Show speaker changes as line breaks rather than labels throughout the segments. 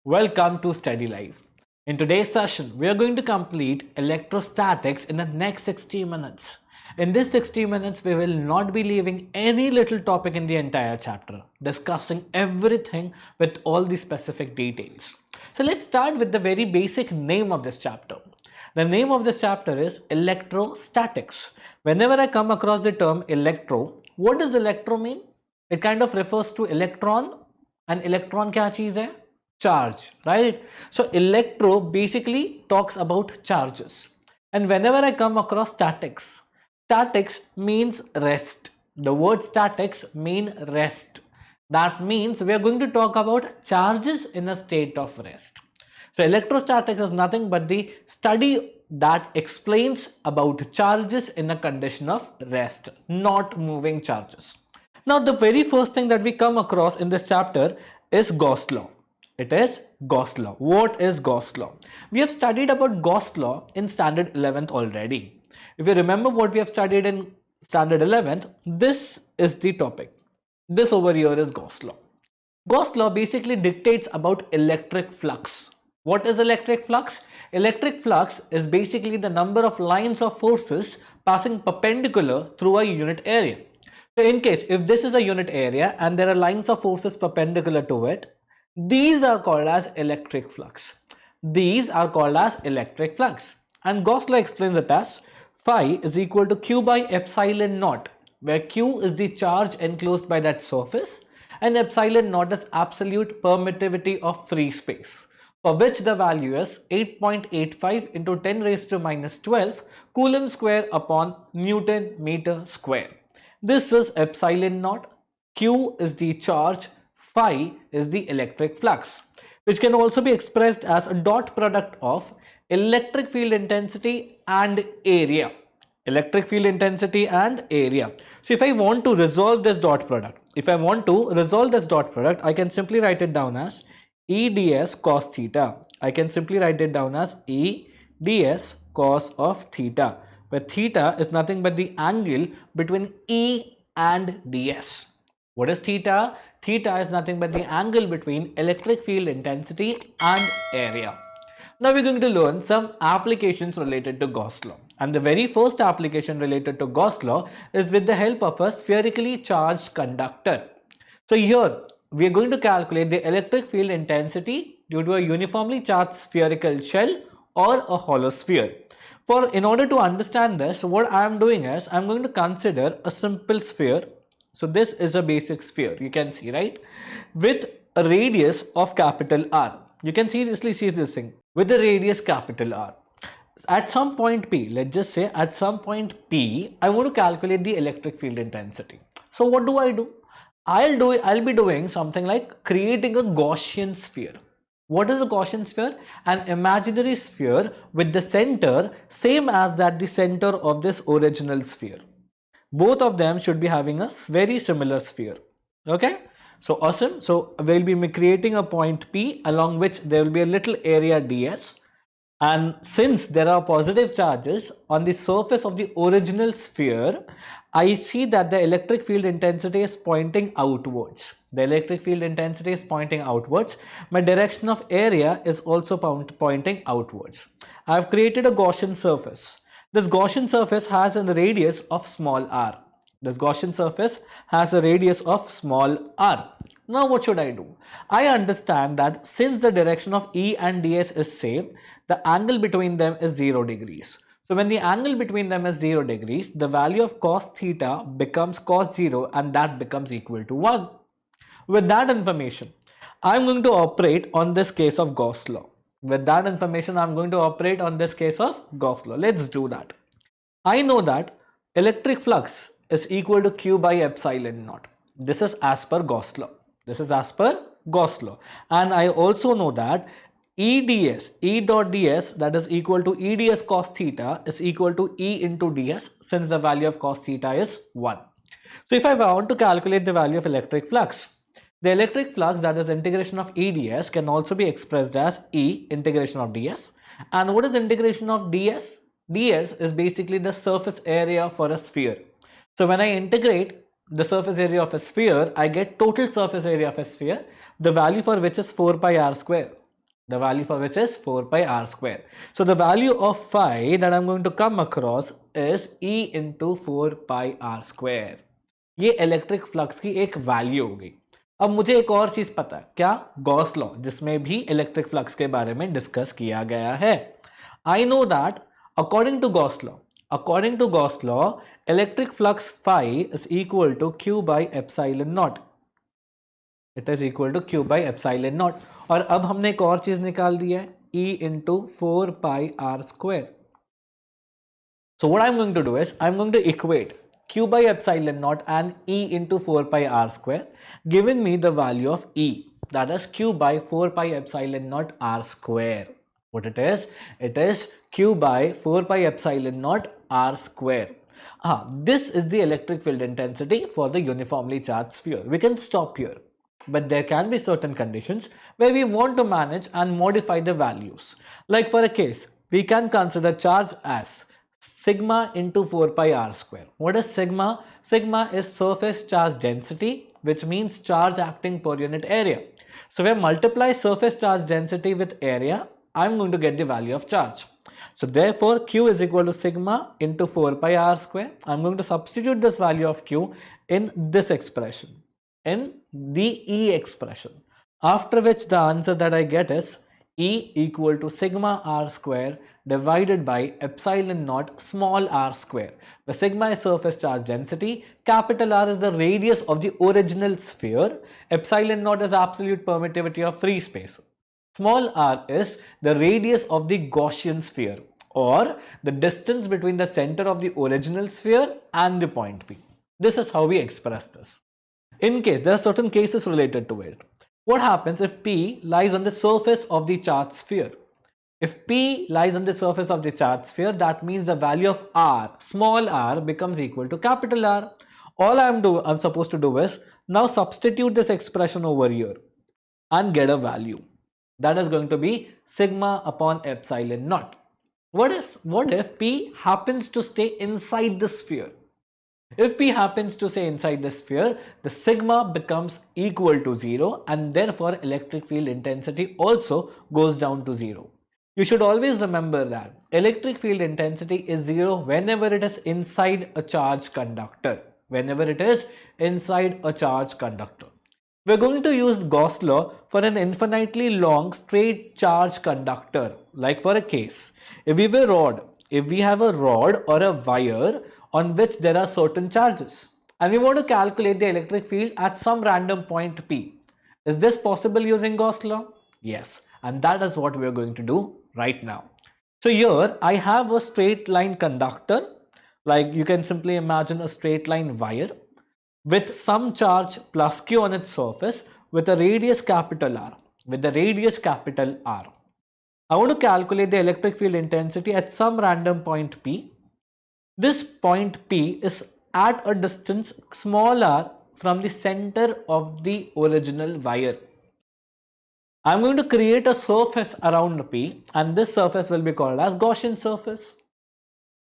Welcome to Study Life. In today's session, we are going to complete electrostatics in the next 60 minutes. In this 60 minutes, we will not be leaving any little topic in the entire chapter, discussing everything with all the specific details. So let's start with the very basic name of this chapter. The name of this chapter is electrostatics. Whenever I come across the term electro, what does electro mean? It kind of refers to electron, and electron क्या चीज है? Charge, right? So electro basically talks about charges. And whenever I come across statics, statics means rest. The word statics mean rest. That means we are going to talk about charges in a state of rest. So electrostatics is nothing but the study that explains about charges in a condition of rest, not moving charges. Now the very first thing that we come across in this chapter is Gauss law. It is Gauss law. What is Gauss law? We have studied about Gauss law in standard 11th already. If you remember what we have studied in standard 11th, this is the topic. This over here is Gauss law. Gauss law basically dictates about electric flux. What is electric flux? Electric flux is basically the number of lines of forces passing perpendicular through a unit area. So in case if this is a unit area and there are lines of forces perpendicular to it, these are called as electric flux. These are called as electric flux. And Gauss law explains it as phi is equal to Q by epsilon naught, where Q is the charge enclosed by that surface and epsilon naught is absolute permittivity of free space, for which the value is 8.85 into 10 raised to minus 12 Coulomb square upon Newton meter square. This is epsilon naught, Q is the charge, phi is the electric flux, which can also be expressed as a dot product of electric field intensity and area. Electric field intensity and area. So if I want to resolve this dot product, I can simply write it down as E ds cos theta. I can simply write it down as E ds cos of theta, where theta is nothing but the angle between E and ds. What is theta? Theta is nothing but the angle between electric field intensity and area. Now we're going to learn some applications related to Gauss law. And the very first application related to Gauss law is with the help of a spherically charged conductor. So here we are going to calculate the electric field intensity due to a uniformly charged spherical shell or a hollow sphere. In order to understand this, what I am doing is I am going to consider a simple sphere. So this is a basic sphere, you can see, right, with a radius of capital R. You can see this thing with the radius capital R. At some point P, let's just say at some point P, I want to calculate the electric field intensity. So what do? I'll be doing something like creating a Gaussian sphere. What is a Gaussian sphere? An imaginary sphere with the center same as that the center of this original sphere. Both of them should be having a very similar sphere. Okay, so awesome. So we'll be creating a point P along which there will be a little area ds, and since there are positive charges on the surface of the original sphere, I see that the electric field intensity is pointing outwards. The electric field intensity is pointing outwards. My direction of area is also pointing outwards. I have created a Gaussian surface. This Gaussian surface has a radius of small r. Now what should I do? I understand that since the direction of E and ds is same, the angle between them is 0 degrees. So when the angle between them is 0 degrees, the value of cos theta becomes cos 0 and that becomes equal to 1. With that information, I am going to operate on this case of Gauss law. Let's do that. I know that electric flux is equal to Q by epsilon naught. This is as per Gauss law. And I also know that E dot ds, that is equal to E ds cos theta, is equal to E into ds, since the value of cos theta is 1. So if I want to calculate the value of electric flux, the electric flux, that is integration of E ds, can also be expressed as E integration of ds. And what is integration of ds? ds is basically the surface area for a sphere. So when I integrate the surface area of a sphere, I get total surface area of a sphere, the value for which is 4 pi r square. The value for which is 4 pi r square. So the value of phi that I'm going to come across is E into 4 pi r square. ये electric flux की एक value होगी. अब मुझे एक और चीज पता है, क्या? गॉस लॉ, जिसमें भी इलेक्ट्रिक फ्लक्स के बारे में डिस्कस किया गया है. I know that according to Gauss law electric flux phi is equal to Q by epsilon naught. It is equal to Q by epsilon naught. और अब हमने एक और चीज निकाल दी है, E into 4 pi r square. So what I'm going to do is I'm going to equate q by epsilon naught and E into 4 pi r square, giving me the value of E, that is q by 4 pi epsilon naught r square. What it is q by 4 pi epsilon naught r square. This is the electric field intensity for the uniformly charged sphere. We can stop here. But there can be certain conditions where we want to manage and modify the values. Like for a case, we can consider charge as sigma into 4 pi r square. What is sigma? Sigma is surface charge density, which means charge acting per unit area. So when I multiply surface charge density with area, I'm going to get the value of charge. So therefore, Q is equal to sigma into 4 pi r square. I'm going to substitute this value of Q in this expression, in the E expression, after which the answer that I get is E equal to sigma r square divided by epsilon naught small r square, where sigma is surface charge density, capital R is the radius of the original sphere, epsilon naught is absolute permittivity of free space, small r is the radius of the Gaussian sphere, or the distance between the center of the original sphere and the point P. This is how we express this. In case there are certain cases related to it. What happens if P lies on the surface of the charged sphere? If P lies on the surface of the charged sphere, that means the value of R, small r, becomes equal to capital R. All I'm supposed to do is now substitute this expression over here and get a value. That is going to be sigma upon epsilon naught. What if P happens to stay inside the sphere? If P happens to stay inside the sphere, the sigma becomes equal to 0 and therefore electric field intensity also goes down to 0. You should always remember that electric field intensity is 0 whenever it is inside a charged conductor. Whenever it is inside a charged conductor. We're going to use Gauss law for an infinitely long straight charge conductor. Like for a case, if we have a rod or a wire on which there are certain charges and we want to calculate the electric field at some random point P. Is this possible using Gauss law? Yes, and that is what we are going to do right now. So here I have a straight line conductor, like you can simply imagine a straight line wire with some charge plus Q on its surface with a radius capital R. I want to calculate the electric field intensity at some random point P. This point P is at a distance small r from the center of the original wire. I'm going to create a surface around P and this surface will be called as Gaussian surface.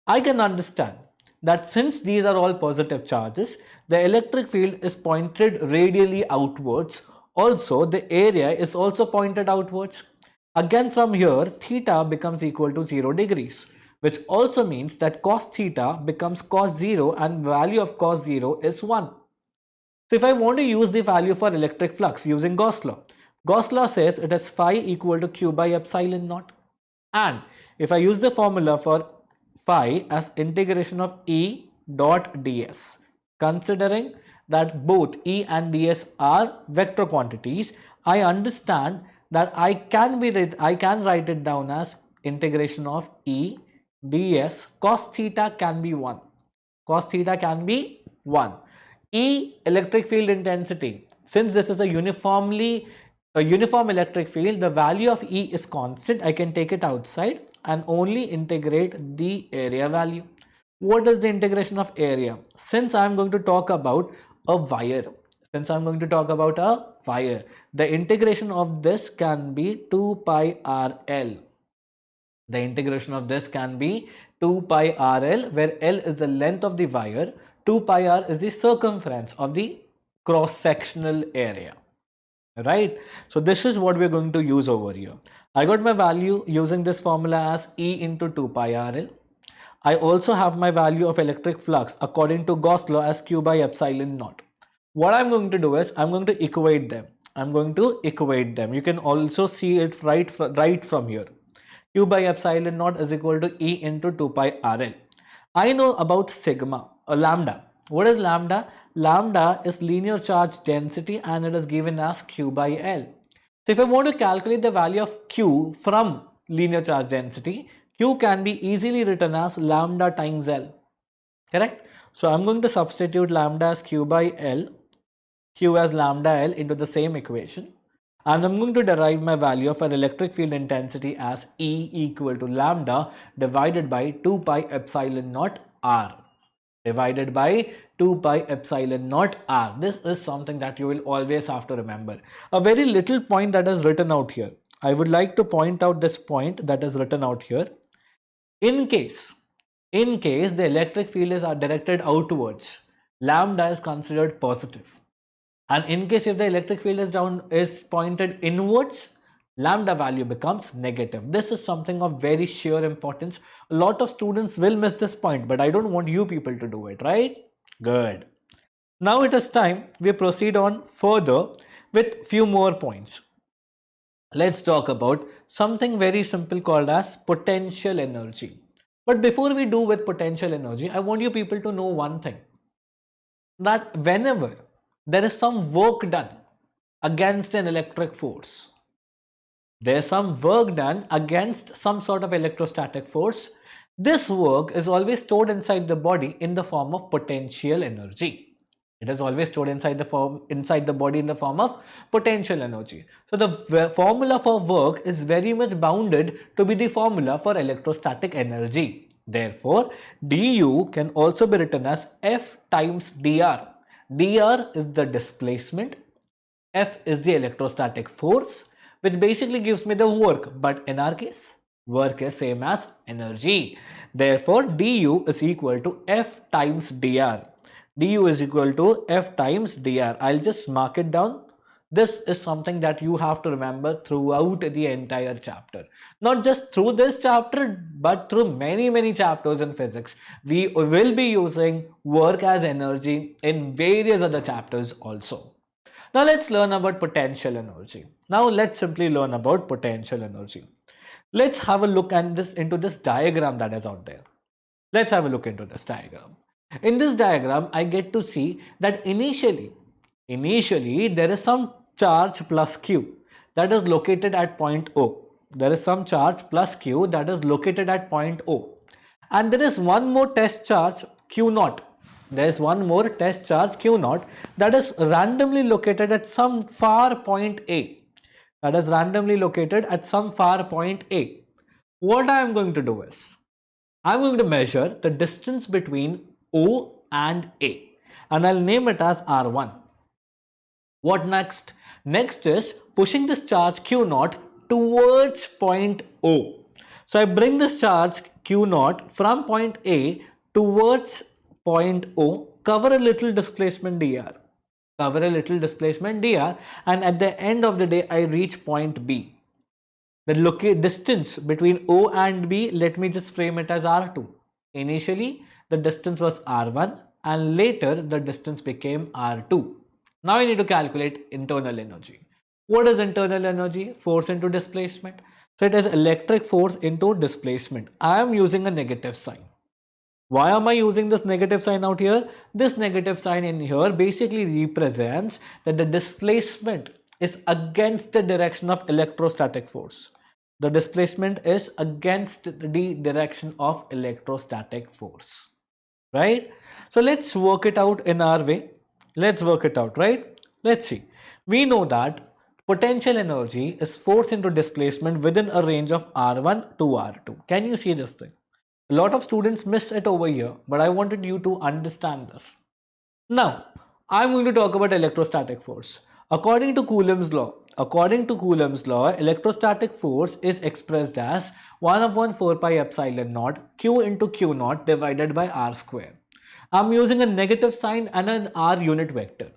I can understand that since these are all positive charges, the electric field is pointed radially outwards. Also, the area is also pointed outwards. Again from here, theta becomes equal to 0 degrees. Which also means that cos theta becomes cos 0 and value of cos 0 is 1. So if I want to use the value for electric flux using Gauss law says it is phi equal to Q by epsilon naught. And if I use the formula for phi as integration of E dot ds, considering that both E and ds are vector quantities, I understand that I can write it down as integration of E ds cos theta can be 1. E electric field intensity, since this is a uniform electric field, the value of E is constant. I can take it outside and only integrate the area value. What is the integration of area? Since I am going to talk about a wire, the integration of this can be 2 pi RL. The integration of this can be 2 pi RL, where L is the length of the wire, 2 pi R is the circumference of the cross-sectional area. right? So this is what we're going to use over here. I got my value using this formula as E into 2 pi RL. I also have my value of electric flux according to Gauss law as Q by epsilon naught. What I'm going to do is I'm going to equate them. I'm going to equate them. You can also see it right from here. Q by epsilon naught is equal to E into 2 pi RL. I know about sigma or lambda. What is lambda? Lambda is linear charge density and it is given as Q by L. So if I want to calculate the value of Q from linear charge density, Q can be easily written as lambda times L. Correct? So I'm going to substitute lambda as Q by L, Q as lambda L into the same equation. And I'm going to derive my value of an electric field intensity as E equal to lambda divided by 2 pi epsilon naught R divided by 2 pi epsilon naught R. This is something that you will always have to remember. A very little point that is written out here. I would like to point out this point that is written out here. In case the electric field is directed outwards, lambda is considered positive. And in case if the electric field is pointed inwards, lambda value becomes negative. This is something of very sheer importance. A lot of students will miss this point, but I don't want you people to do it, right? Good. Now it is time we proceed on further with few more points. Let's talk about something very simple called as potential energy. But before we do with potential energy, I want you people to know one thing, that whenever there is some work done against an electric force, there is some work done against some sort of electrostatic force, this work is always stored inside the body in the form of potential energy. It is always stored inside the body in the form of potential energy. So the formula for work is very much bounded to be the formula for electrostatic energy. Therefore, du can also be written as F times dr. Dr is the displacement, F is the electrostatic force, which basically gives me the work, but in our case, work is same as energy. Therefore, du is equal to F times dr. Du is equal to F times dr. I'll just mark it down. This is something that you have to remember throughout the entire chapter. Not just through this chapter, but through many chapters in physics. We will be using work as energy in various other chapters also. Now let's learn about potential energy. Now let's simply learn about potential energy. Let's have a look at into this diagram that is out there. Let's have a look into this diagram. In this diagram, I get to see that initially there is some charge plus Q that is located at point O. There is some charge plus Q that is located at point O. And there is one more test charge Q naught. There is one more test charge Q naught that is randomly located at some far point A. That is randomly located at some far point A. What I am going to do is, I am going to measure the distance between O and A and I'll name it as R1. What next? Next is pushing this charge Q naught towards point O. So I bring this charge Q naught from point A towards point O, cover a little displacement dr. Cover a little displacement dr, and at the end of the day I reach point B. The distance between O and B, let me just frame it as R2. Initially the distance was R1 and later the distance became R2. Now I need to calculate internal energy. What is internal energy? Force into displacement. So it is electric force into displacement. I am using a negative sign. Why am I using this negative sign out here? This negative sign in here basically represents that the displacement is against the direction of electrostatic force. The displacement is against the direction of electrostatic force, right? So let's work it out in our way. Let's work it out, right? Let's see. We know that potential energy is force into displacement within a range of R1 to R2. Can you see this thing? A lot of students miss it over here, but I wanted you to understand this. Now, I'm going to talk about electrostatic force. According to Coulomb's law, electrostatic force is expressed as 1 upon 4 pi epsilon naught Q into Q naught divided by R square. I'm using a negative sign and an R unit vector.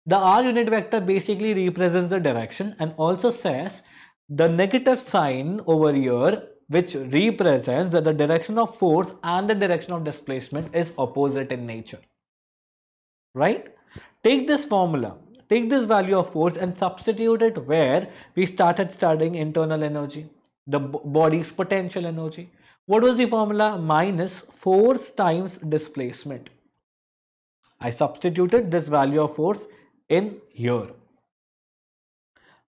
The r unit vector basically represents the direction and also says the negative sign over here, which represents that the direction of force and the direction of displacement is opposite in nature, right? Take this formula, take this value of force and substitute it where we started studying internal energy, the body's potential energy. What was the formula? Minus force times displacement. I substituted this value of force in here.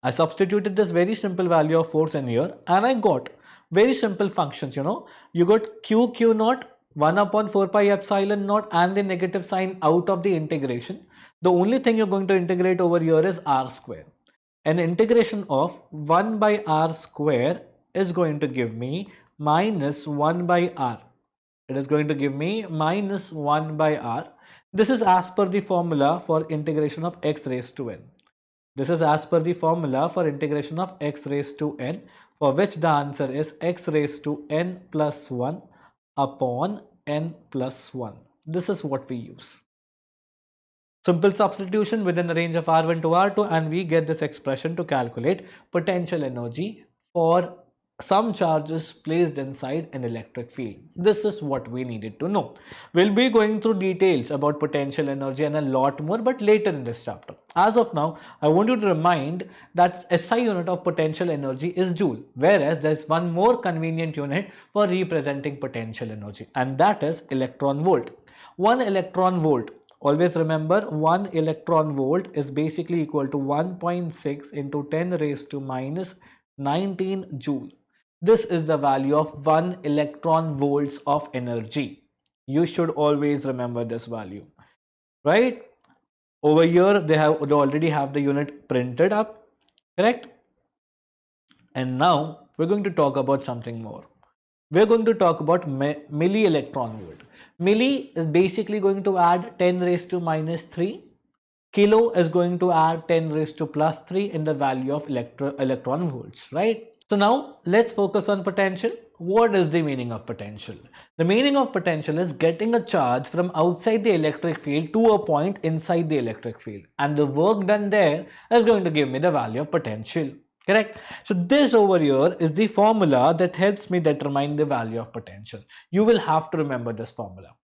I substituted this very simple value of force in here and I got very simple functions, you got q naught 1 upon 4 pi epsilon naught and the negative sign out of the integration. The only thing you're going to integrate over here is r square. An integration of 1 by r square is going to give me minus 1 by r. It is going to give me minus 1 by r. This is as per the formula for integration of x raised to n. This is as per the formula for integration of x raised to n, for which the answer is x raised to n plus 1 upon n plus 1. This is what we use. Simple substitution within the range of R1 to R2 and we get this expression to calculate potential energy for some charges placed inside an electric field. This is what we needed to know. We'll be going through details about potential energy and a lot more, but later in this chapter. As of now, I want you to remind that SI unit of potential energy is joule, whereas there's one more convenient unit for representing potential energy, and that is electron volt. 1 electron volt. Always remember, 1 electron volt is basically equal to 1.6 into 10 raised to minus 19 joule. This is the value of 1 electron volts of energy. You should always remember this value, right? Over here, they already have the unit printed up, correct? And now we're going to talk about something more. We're going to talk about milli electron volt. Milli is basically going to add 10 raised to minus 3. Kilo is going to add 10 raised to plus 3 in the value of electron volts, right? So now let's focus on potential. What is the meaning of potential? The meaning of potential is getting a charge from outside the electric field to a point inside the electric field, and the work done there is going to give me the value of potential. Correct? So this over here is the formula that helps me determine the value of potential. You will have to remember this formula.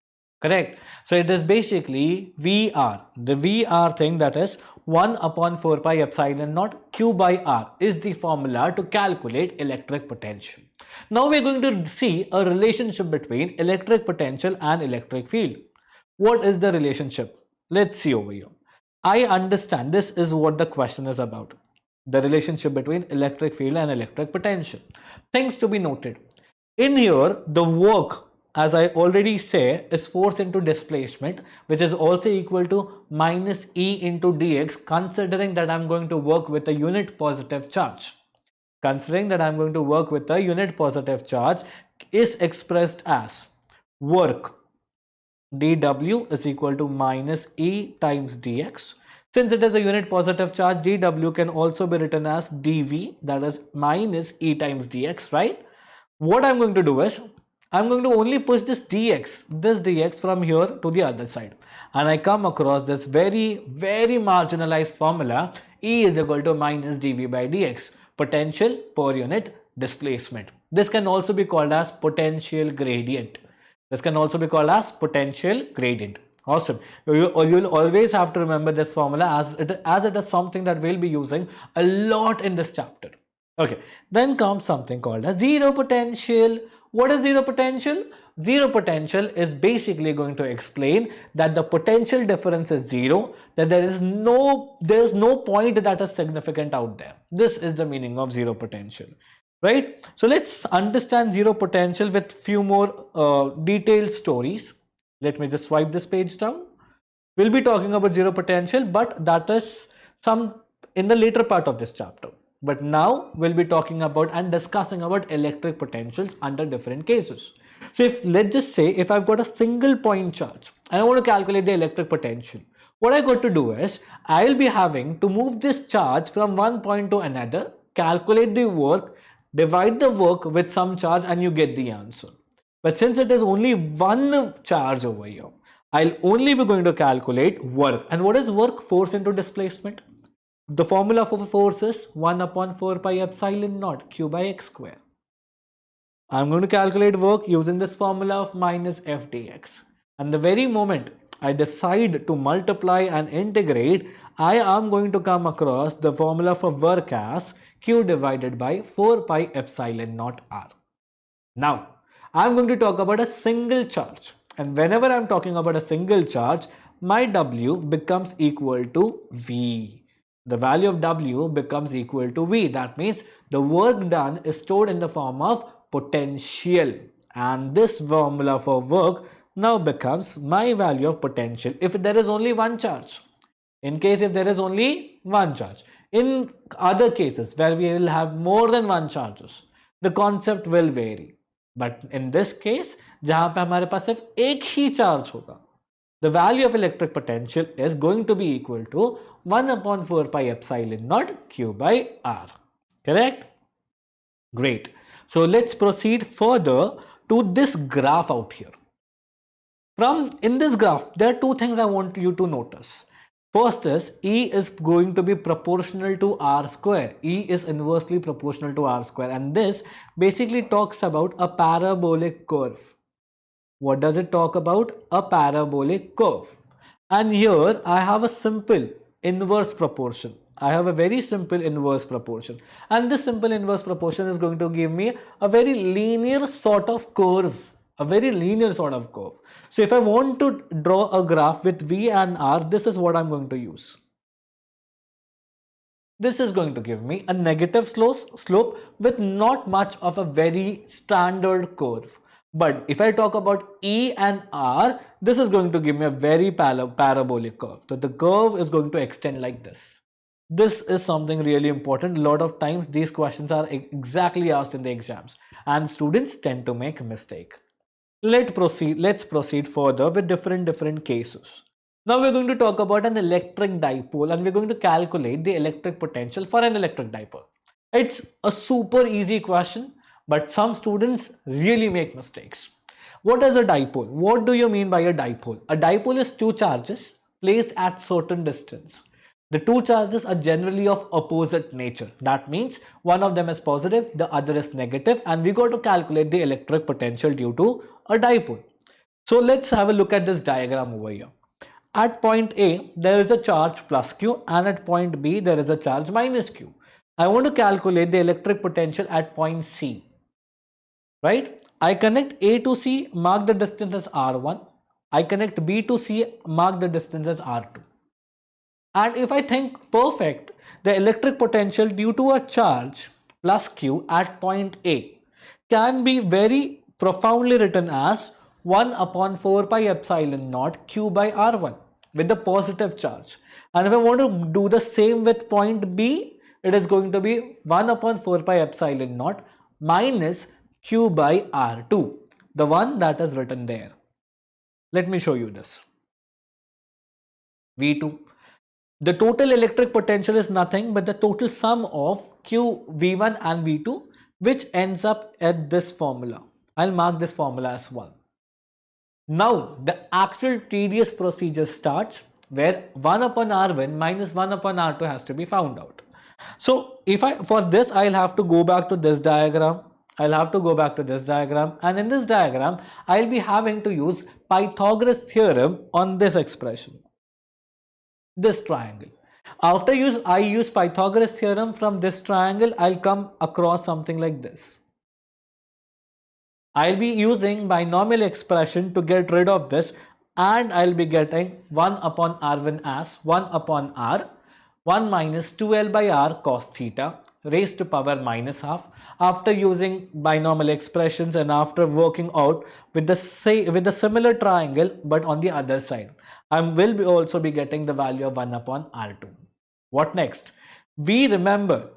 Correct? So it is basically VR. The VR thing, that is 1 upon 4 pi epsilon naught Q by R, is the formula to calculate electric potential. Now we are going to see a relationship between electric potential and electric field. What is the relationship? Let's see over here. I understand this is what the question is about. The relationship between electric field and electric potential. Things to be noted. In here, the work, as I already say, is force into displacement, which is also equal to minus E into dx, considering that I'm going to work with a unit positive charge. Considering that I'm going to work with a unit positive charge is expressed as work dW is equal to minus E times dx. Since it is a unit positive charge, dW can also be written as dV, that is minus E times dx, right? What I'm going to do is, I'm going to only push this dx from here to the other side, and I come across this very marginalized formula, E is equal to minus dV by dx, potential per unit displacement. This can also be called as potential gradient. Awesome. You'll always have to remember this formula as it is something that we'll be using a lot in this chapter. Okay, then comes something called as zero potential. What is zero potential? Zero potential is basically going to explain that the potential difference is zero, that there is no point that is significant out there. This is the meaning of zero potential, right? So let's understand zero potential with few more detailed stories. Let me just swipe this page down. We'll be talking about zero potential, but that is some in the later part of this chapter. But now we'll be talking about and discussing about electric potentials under different cases. So let's just say if I've got a single point charge and I want to calculate the electric potential, what I got to do is I'll be having to move this charge from one point to another, calculate the work, divide the work with some charge, and you get the answer. But since it is only one charge over here, I'll only be going to calculate work. And what is work? Force into displacement. The formula for force is 1 upon 4 pi epsilon naught q by x square. I'm going to calculate work using this formula of minus f dx. And the very moment I decide to multiply and integrate, I am going to come across the formula for work as q divided by 4 pi epsilon naught r. Now, I'm going to talk about a single charge. And whenever I'm talking about a single charge, my W becomes equal to V. The value of W becomes equal to V. That means the work done is stored in the form of potential. And this formula for work now becomes my value of potential if there is only one charge. In case if there is only one charge. In other cases where we will have more than one charges, the concept will vary. But in this case, जहां पे हमारे पास सिर्फ एक ही charge होगा, the value of electric potential is going to be equal to 1 upon 4 pi epsilon naught q by r. Correct? Great. So let's proceed further to this graph out here. In this graph, there are two things I want you to notice. First is E is going to be proportional to R square. E is inversely proportional to R square, and this basically talks about a parabolic curve. What does it talk about? A parabolic curve. And here I have a simple inverse proportion. I have a very simple inverse proportion, and this simple inverse proportion is going to give me a very linear sort of curve. So if I want to draw a graph with V and R, this is what I'm going to use. This is going to give me a negative slope with not much of a very standard curve. But if I talk about E and R, this is going to give me a very parabolic curve. So the curve is going to extend like this. This is something really important. A lot of times these questions are exactly asked in the exams, and students tend to make a mistake. Let's proceed further with different cases. Now we're going to talk about an electric dipole, and we're going to calculate the electric potential for an electric dipole. It's a super easy question, but some students really make mistakes. What is a dipole? What do you mean by a dipole? A dipole is two charges placed at certain distance. The two charges are generally of opposite nature. That means one of them is positive, the other is negative, and we got to calculate the electric potential due to a dipole. So let's have a look at this diagram over here. At point A, there is a charge plus Q, and at point B, there is a charge minus Q. I want to calculate the electric potential at point C. Right? I connect A to C, mark the distance as R1. I connect B to C, mark the distance as R2. And if I think perfect, the electric potential due to a charge plus Q at point A can be very profoundly written as 1 upon 4 pi epsilon naught Q by R1 with the positive charge. And if I want to do the same with point B, it is going to be 1 upon 4 pi epsilon naught minus Q by R2, the one that is written there. Let me show you this. V2. The total electric potential is nothing but the total sum of Q V1 and V2, which ends up at this formula. I'll mark this formula as 1. Now the actual tedious procedure starts, where 1 upon R1 minus 1 upon R2 has to be found out. So for this I'll have to go back to this diagram. And in this diagram I'll be having to use Pythagoras theorem on this expression. This triangle. After I use Pythagoras theorem from this triangle, I'll come across something like this. I'll be using binomial expression to get rid of this, and I'll be getting 1 upon R1 as 1 upon R, 1 minus 2L by R cos theta raised to power minus half. After using binomial expressions and after working out with the similar triangle but on the other side, I will also be getting the value of 1 upon R2. What next? We remember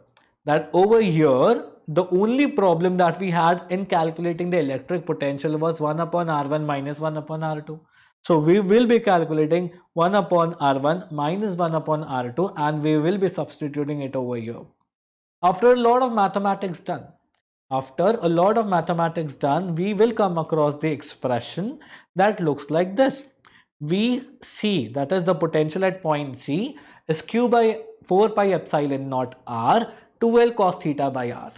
that over here, the only problem that we had in calculating the electric potential was 1 upon R1 minus 1 upon R2. So we will be calculating 1 upon R1 minus 1 upon R2, and we will be substituting it over here. After a lot of mathematics done, we will come across the expression that looks like this. VC, that is the potential at point C, is Q by 4 pi epsilon naught R 2L cos theta by R.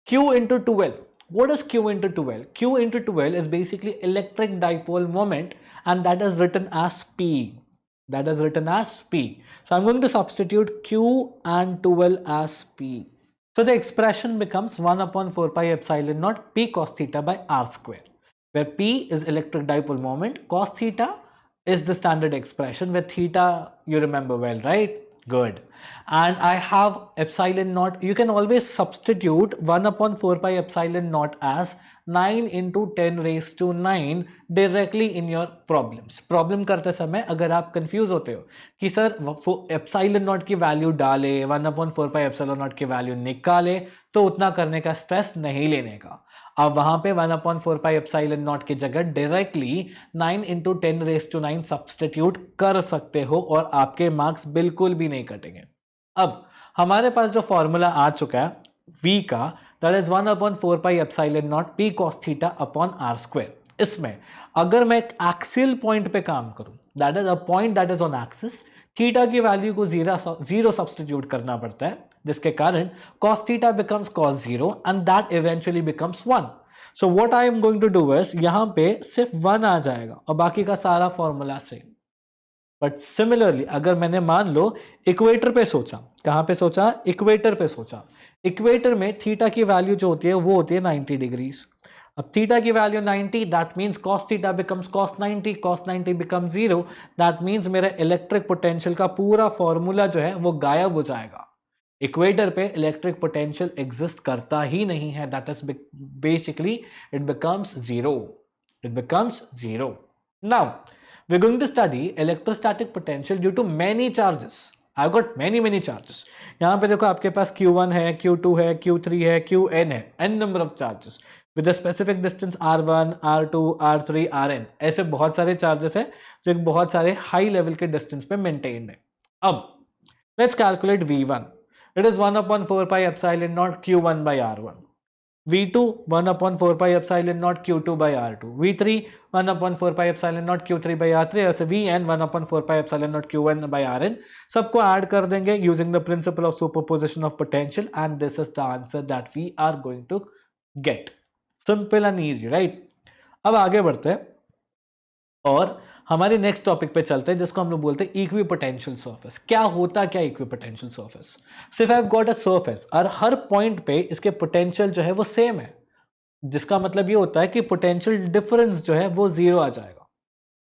Q into 2L. What is Q into 2L? Q into 2L is basically electric dipole moment, and that is written as P. That is written as P. So I'm going to substitute Q and 2L as P. So the expression becomes 1 upon 4 pi epsilon naught P cos theta by R square, where P is electric dipole moment, cos theta is the standard expression, where theta you remember well, right? Good. And I have epsilon naught. You can always substitute 1 upon 4 pi epsilon naught as 9 into 10 raised to 9 directly in your problems. Problem करते समय अगर आप confuse होते हो कि sir epsilon not की value डाले 1 upon 4 pi epsilon naught की वैल्यू निकाले, तो उतना करने का स्ट्रेस नहीं लेने का। अब वहां पे 1 अपॉन 4 पाई एप्सिलॉन नॉट की जगह directly 9 into 10 raise to 9 substitute कर सकते हो और आपके मार्क्स बिल्कुल भी नहीं कटेंगे। अब हमारे पास जो फॉर्मूला आ चुका है V का, that is 1 upon 4 pi epsilon not P cos theta upon R square. इसमें अगर मैं एक एक्सियल पॉइंट पे काम करूं, that is a point that is on axis, theta की वैल्यू को जीरो सब्सटीट्यूट करना पड़ता है, जिसके कारण cos theta becomes cos 0 and that eventually becomes 1. So what I am going to do is यहां पे सिर्फ 1 आ जाएगा और बाकी का सारा फॉर्मूला सेम। बट सिमिलरली अगर मैंने मान लो इक्वेटर पे सोचा, कहां पे सोचा? इक्वेटर पे सोचा। इक्वेटर में थीटा की वैल्यू जो होती है वो होती है 90 डिग्रीज। अब थीटा की value 90, that means cos theta becomes cos 90, cos 90 becomes 0, that means मेरा इलेक्ट्रिक पोटेंशियल का पूरा फॉर्मूला जो है वो गायब हो जाएगा। इक्वेटर पे इलेक्ट्रिक पोटेंशियल एग्जिस्ट करता ही नहीं है, that is basically it becomes zero. It becomes zero. Now we're going to study electrostatic potential due to many charges. I've got many charges. यहाँ पे देखो आपके पास Q1 है, Q2 है, Q3 है, Qn है, n number of charges with a specific distance R1, R2, R3, Rn. ऐसे बहुत सारे charges है जो एक बहुत सारे high level के distance पे maintained है। अब let's calculate V1. It is 1 upon 4 pi epsilon naught Q1 by R1. V2 1 upon 4 pi epsilon naught Q2 by R2. V3 1 upon 4 pi epsilon naught Q3 by R3. ऐसे Vn 1 upon 4 pi epsilon naught Q1 by Rn. सबको add कर देंगे using the principle of superposition of potential, and this is the answer that we are going to get. Simple and easy, right? अब आगे बढ़ते हैं और हमारे next topic पे चलते हैं, जिसको हम लोग बोलते हैं इक्विपोटेंशियल सरफेस। क्या होता क्या इक्विपोटेंशियल सरफेस? सिर्फ I have got a surface और हर पॉइंट पे इसके पोटेंशियल जो है वो सेम है, जिसका मतलब ये होता है कि पोटेंशियल डिफरेंस जो है वो जीरो आ जाएगा।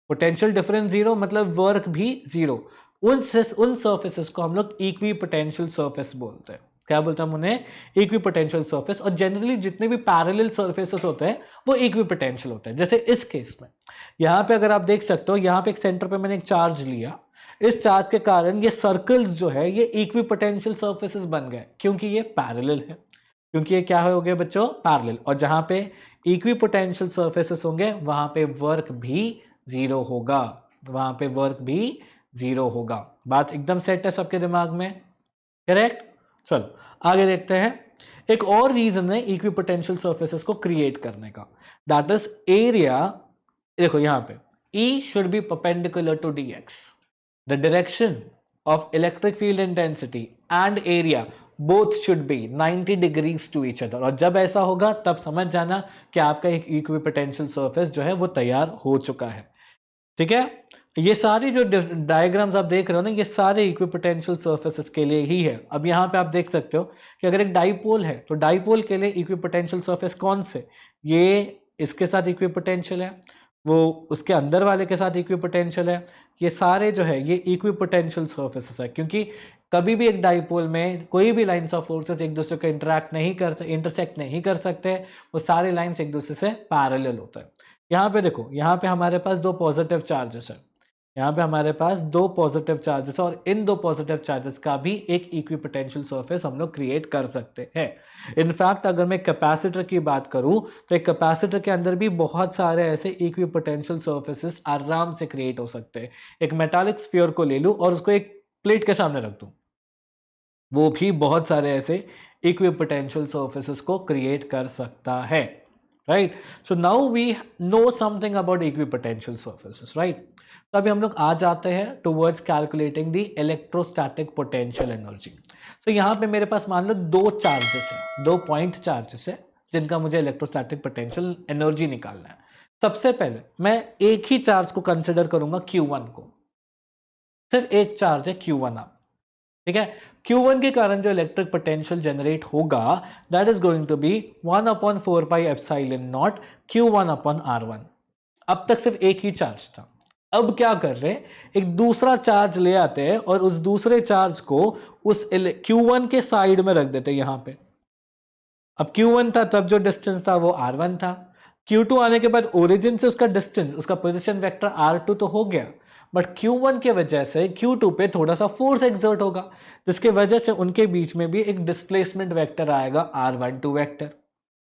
पोटेंशियल डिफरेंस जीरो मतलब वर्क भी जीरो। उन सर्फेसेस को हम लोग इक्विपोटेंशियल सरफेस बोलते हैं। क्या बोलते हैं उन्हें? Equipotential surface. और जनरली जितने भी पैरेलल सरफेसेस होते हैं वो इक्विपोटेंशियल होते हैं। जैसे इस केस में यहाँ पे अगर आप देख सकते हो, यहाँ पे एक सेंटर पे मैंने एक चार्ज लिया, इस चार्ज के कारण ये सर्कल्स जो है ये इक्विपोटेंशियल सरफेसेस बन गए, क्योंकि ये पैरेलल है। क्योंकि ये क्या हो गए बच्चों? पैरेलल। और जहां पे इक्विपोटेंशियल सरफेसेस होंगे वहां पे वर्क भी जीरो होगा, वहां पे वर्क भी जीरो होगा। बात एकदम सेट है सबके दिमाग में? करेक्ट। चलो आगे देखते हैं। एक और रीजन है इक्विपोटेंशियल सरफेसेस को क्रिएट करने का, दैट इज एरिया। देखो यहां पे E should be perpendicular to dx. The direction of electric field intensity and area both should be 90 degrees to each other. और जब ऐसा होगा तब समझ जाना कि आपका एक इक्विपोटेंशियल सरफेस जो है वो तैयार हो चुका है। ठीक है, ये सारी जो डायग्राम्स आप देख रहे हो ना, ये सारे इक्विपोटेंशियल सरफेसेस के लिए ही है। अब यहाँ पे आप देख सकते हो कि अगर एक डाइपोल है तो डाइपोल के लिए इक्विपोटेंशियल सरफेस कौन से? ये इसके साथ इक्विपोटेंशियल है, वो उसके अंदर वाले के साथ इक्विपोटेंशियल है। ये सारे जो है ये इक्विपोटेंशियल सरफेसेस है, क्योंकि कभी भी एक डाइपोल में कोई भी लाइंस ऑफ फोर्सेस एक दूसरे को इंटरसेक्ट नहीं कर सकते, वो सारे लाइंस एक दूसरे से पैरेलल होता है। यहाँ पे देखो, यहाँ पे हमारे पास दो पॉजिटिव चार्जेस है, यहाँ पे हमारे पास दो पॉजिटिव चार्जेस, और इन दो पॉजिटिव चार्जेस का भी एक इक्विपोटेंशियल सरफेस हम लोग क्रिएट कर सकते हैं। इनफैक्ट अगर मैं कैपेसिटर की बात करूं तो एक कैपेसिटर के अंदर भी बहुत सारे ऐसे इक्विपोटेंशियल सरफेसेस आराम से क्रिएट हो सकते हैं। एक मेटालिक स्फीयर को ले लूं और उसको एक प्लेट के सामने रख दूं, वो भी बहुत सारे ऐसे इक्विपोटेंशियल सरफेसेस को क्रिएट कर सकता है। Right. So now we know something about equipotential surfaces, right. तो अभी हम लोग आ जाते हैं towards calculating the electrostatic potential energy. So यहाँ पे मेरे पास मान लो दो चार्जेस है, 2 पॉइंट चार्जेस है जिनका मुझे इलेक्ट्रोस्टैटिक पोटेंशियल एनर्जी निकालना है. सबसे पहले मैं एक ही चार्ज को कंसिडर करूंगा Q1 को. सिर्फ एक चार्ज है Q1 आप, ठीक है. Q1 के कारण जो इलेक्ट्रिक पोटेंशियल जनरेट होगा that is going to be 1/4 pi epsilon naught Q1/R1. अब तक सिर्फ एक ही चार्ज था. अब क्या कर रहे हैं, एक दूसरा चार्ज ले आते हैं और उस दूसरे चार्ज को उस Q1 के साइड में रख देते हैं यहां पे. अब Q1 था तब जो डिस्टेंस था वो R1 था. Q2 आने के बाद ओरिजिन से उसका डिस्टेंस, उसका पोजीशन वेक्टर R2 तो हो गया, बट Q1 के वजह से Q2 पे थोड़ा सा फोर्स एक्सर्ट होगा, जिसके वजह से उनके बीच में भी एक डिस्प्लेसमेंट वेक्टर आएगा R12 vector.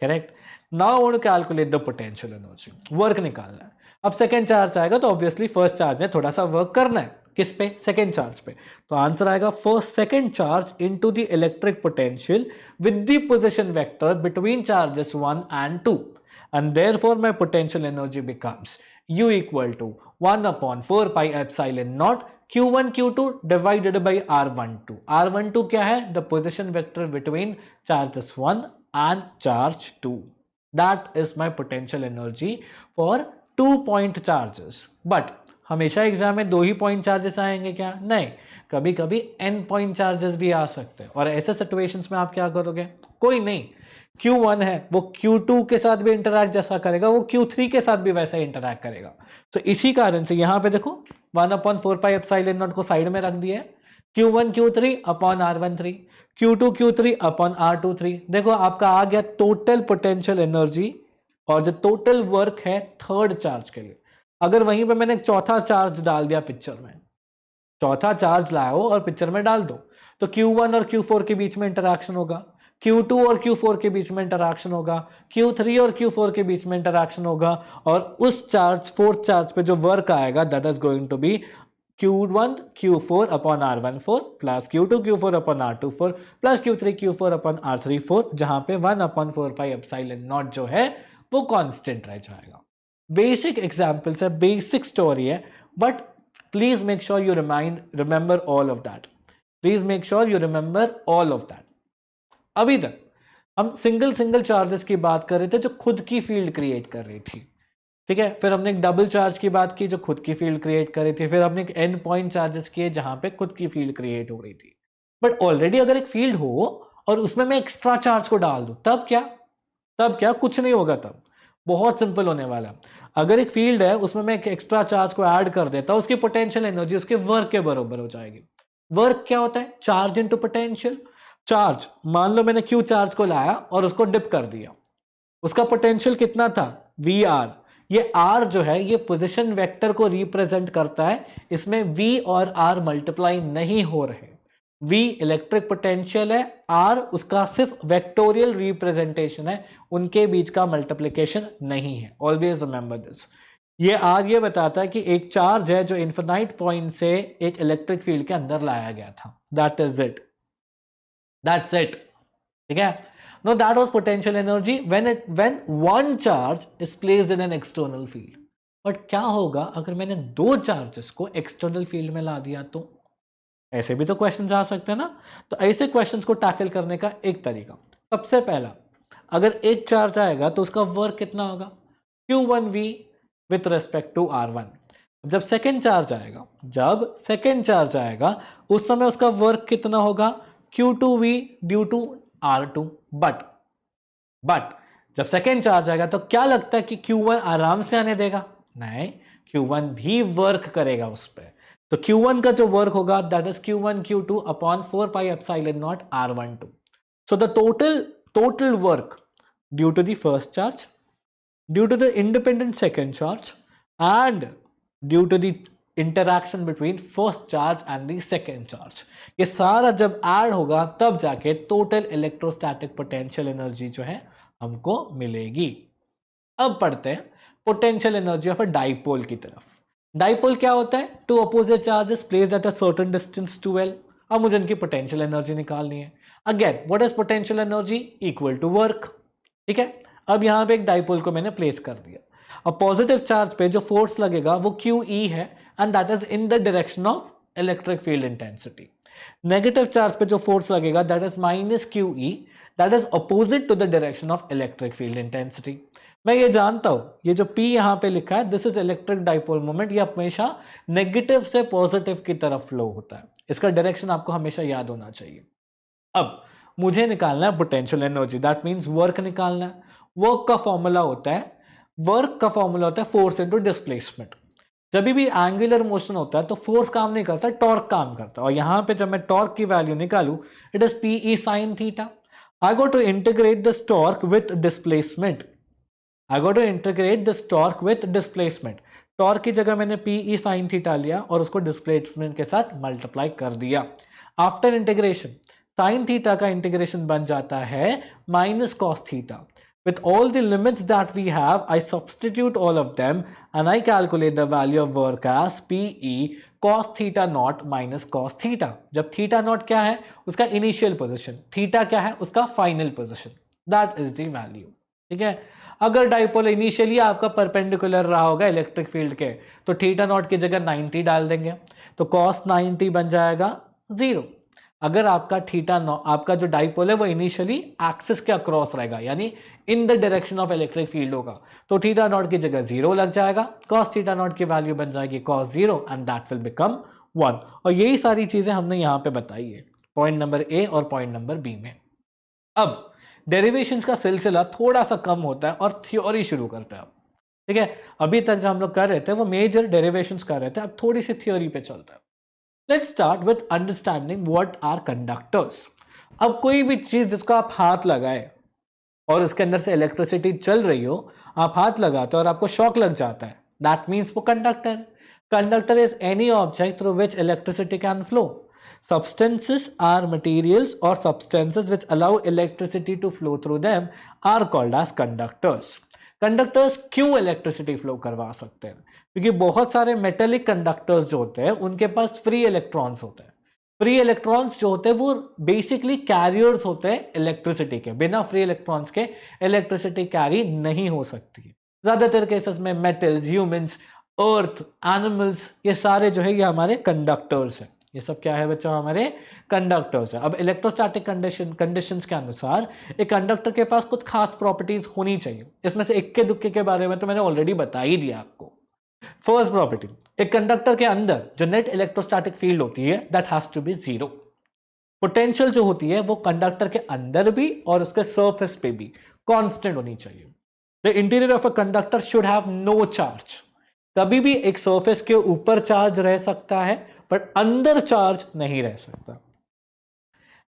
Correct. Now want to calculate the potential energy, work निकालना है. अब सेकेंड चार्ज आएगा तो ऑब्वियसली फर्स्ट चार्ज ने थोड़ा सा वर्क करना है. किस पे? सेकेंड चार्ज पे. तो आंसर आएगा first second charge into the electric potential with the position vector between charges 1 and 2, and therefore my potential energy becomes U equal to 1/4 pi epsilon naught Q1 Q2 divided by R12. R12 क्या है? The position vector between charges 1 and charge 2. That is my potential energy for 2 point charges. But हमेशा exam में 2 ही point charges आएंगे क्या? नहीं, कभी कभी n point charges भी आ सकते हैं. और ऐसे सिचुएशंस में आप क्या करोगे? कोई नहीं, Q1 है वो Q2 के साथ भी इंटरैक्ट जैसा करेगा, वो Q3 के साथ भी वैसा इंटरैक्ट करेगा. तो इसी कारण से यहां पे देखो 1/4 पाई एप्सिलॉन नॉट को साइड में रख दिया है. Q1 Q3 upon R13, Q2 Q3 upon R23. देखो आपका आ गया टोटल पोटेंशियल एनर्जी और जो टोटल वर्क है थर्ड चार्ज के लिए. अगर वहीं पे मैंने चौथा चार्ज डाल दिया पिक्चर में, चौथा चार्ज लाओ और पिक्चर में डाल दो, तो Q1 और Q4 के बीच में इंटरैक्शन होगा, Q2 और Q4 के बीच में इंटरैक्शन होगा, Q3 और Q4 के बीच में इंटरैक्शन होगा, और उस चार्ज फोर्थ चार्ज पे जो वर्क आएगा that is going to be Q1 Q4 upon R14 plus Q2 Q4 upon R24 plus Q3 Q4 upon R34, जहां पे 1/4 पाई एप्सिलॉन नॉट जो है वो कांस्टेंट रह जाएगा. बेसिक एग्जांपल्स है, बेसिक स्टोरी है, but please make sure you remember all of that. Please make sure you remember all of that. अभी तक हम सिंगल चार्जेस की बात कर रहे थे जो खुद की फील्ड क्रिएट कर रही थी, ठीक है. फिर हमने एक डबल चार्ज की बात की जो खुद की फील्ड क्रिएट कर रही थी. फिर हमने एक एन पॉइंट चार्जेस किए जहां पे खुद की फील्ड क्रिएट हो रही थी. बट ऑलरेडी अगर एक फील्ड हो और उसमें मैं एक्स्ट्रा चार्ज को डाल दूं, तब क्या? कुछ नहीं होगा. तब बहुत सिंपल होने वाला. अगर एक फील्ड है उसमें मैं एक एक्स्ट्रा चार्ज को ऐड कर देता हूं, उसकी पोटेंशियल एनर्जी उसके वर्क के बराबर हो जाएगी. वर्क क्या होता है? Charge into potential. चार्ज, मान लो मैंने Q चार्ज को लाया और उसको डिप कर दिया, उसका पोटेंशियल कितना था? VR. ये R जो है ये पोजीशन वेक्टर को रिप्रेजेंट करता है. इसमें V और R मल्टीप्लाई नहीं हो रहे. V इलेक्ट्रिक पोटेंशियल है, R उसका सिर्फ वेक्टोरियल रिप्रेजेंटेशन है, उनके बीच का मल्टीप्लिकेशन नहीं है. Always remember this. ये R ये बताता है कि एक चार्ज है जो इन्फिनाइट पॉइंट से एक इलेक्ट्रिक फील्ड के अंदर लाया गया था. That is it. That's it. ठीक है. Now that was potential energy when one charge is placed in an external field. But क्या होगा अगर मैंने दो चार्जेस को एक्सटर्नल फील्ड में ला दिया? तो ऐसे भी तो क्वेश्चंस आ सकते हैं ना. तो ऐसे क्वेश्चंस को टैकल करने का एक तरीका, सबसे पहला, अगर एक चार्ज आएगा तो उसका वर्क कितना होगा? Q1V with respect to R1. जब सेकेंड चार्ज आएगा उस समय उसका वर्क कितना होगा? Q2V due to R2. But जब सेकेंड चार्ज आएगा तो क्या लगता है कि Q1 आराम से आने देगा? नहीं, Q1 भी वर्क करेगा उस पर. तो Q1 का जो वर्क होगा that is Q1 Q2 upon 4 pi epsilon naught R12. So the total work due to the first charge, due to the independent second charge and due to the interaction between first charge and the second charge, ये सारा जब add होगा तब जाके total electrostatic potential energy जो है हमको मिलेगी. अब पढ़ते हैं potential energy of a dipole की तरफ. डाइपोल क्या होता है? Two opposite charges placed at a certain distance to L. अब मुझे इनकी पोटेंशियल एनर्जी निकालनी है. Again what is potential energy? Equal to work. ठीक है. अब यहाँ पे एक डाइपोल को मैंने प्लेस कर दिया। अब पॉजिटिव चार्ज पे जो फोर्स लगेगा वो QE है and that is in the direction of electric field intensity. Negative charge पे जो फोर्स लगेगा that is -QE, that is opposite to the direction of electric field intensity. मैं ये जानता हूं ये जो P यहां पे लिखा है this is electric dipole moment, ये हमेशा नेगेटिव से पॉजिटिव की तरफ फ्लो होता है। इसका डायरेक्शन आपको हमेशा याद होना चाहिए। अब मुझे निकालना है potential energy, that means work निकालना है। वर्क का फॉर्मूला होता है फोर्स इनटू डिस्प्लेसमेंट। जब भी एंगुलर मोशन होता है तो फोर्स काम नहीं करता, टॉर्क काम करता है। और यहां पे जब मैं टॉर्क की वैल्यू निकालूं it is PE sin theta. I go to integrate this torque with displacement. Torque की जगह मैंने PE sin थीटा लिया और उसको डिस्प्लेसमेंट के साथ मल्टीप्लाई कर दिया। आफ्टर इंटीग्रेशन sin थीटा का इंटीग्रेशन बन जाता है -cos theta. With all the limits that we have, I substitute all of them and I calculate the value of work as PE cos theta naught minus cos theta. जब theta naught क्या है उसका initial position, theta क्या है उसका final position, that is the value. ठीक है, अगर डाइपोल इनिशियली आपका परपेंडिकुलर रहा होगा इलेक्ट्रिक फील्ड के तो थीटा नॉट की जगह 90 डाल देंगे तो cos 90 बन जाएगा 0। अगर आपका जो डाइपोल है वो इनिशियली एक्सिस के अक्रॉस रहेगा यानी इन the direction of electric field होगा तो थीटा नॉट की जगह 0 लग जाएगा, cos थीटा नॉट की वैल्यू बन जाएगी cos 0 and that will become 1। और यही सारी चीजें हमने यहां पे बताई है पॉइंट नंबर A और पॉइंट नंबर B में। अब डेरिवेशंस का सिलसिला थोड़ा सा कम होता है और थ्योरी शुरू करते हैं। ठीक है, अभी तक जो हम लोग कर रहे थे वो मेजर डेरिवेशंस कर रहे थे, अब थोड़ी सी थ्योरी पे चलता है। Let's start with understanding what are conductors. अब कोई भी चीज जिसको आप हाथ लगाए और उसके अंदर से इलेक्ट्रिसिटी चल रही हो, आप हाथ लगाते हो और आपको शॉक लग जाता है, दैट मीन्स वो conductor. Conductor is any object through which electricity can flow. Substances are materials or substances which allow electricity to flow through them are called as conductors. Conductors क्यों इलेक्ट्रिसिटी फ्लो करवा सकते हैं? क्योंकि बहुत सारे metallic conductors जो होते हैं उनके पास फ्री इलेक्ट्रॉन्स होते हैं। फ्री इलेक्ट्रॉन्स जो होते हैं वो बेसिकली कैरियर्स होते हैं इलेक्ट्रिसिटी के। बिना फ्री इलेक्ट्रॉन्स के इलेक्ट्रिसिटी कैरी नहीं हो सकती। ज्यादातर केसेस में मेटल्स, ह्यूमंस, अर्थ, एनिमल्स, ये सारे जो है ये हमारे कंडक्टर्स हैं। ये सब क्या है बच्चों? हमारे कंडक्टर्स है। अब इलेक्ट्रोस्टैटिक कंडीशंस के अनुसार एक कंडक्टर के पास कुछ खास प्रॉपर्टीज होनी चाहिए। इसमें से इक्के दुक्के के बारे में तो मैंने ऑलरेडी बता ही दिया आपको। फर्स्ट प्रॉपर्टी, एक कंडक्टर के अंदर जो नेट इलेक्ट्रोस्टैटिक फील्ड होती है that has to be 0। Potential जो होती है वो कंडक्टर के अंदर भी और उसके सरफेस पे भी कांस्टेंट होनी चाहिए। The interior of a conductor should have no charge. कभी भी एक सरफेस के ऊपर चार्ज रह सकता है बट अंदर चार्ज नहीं रह सकता।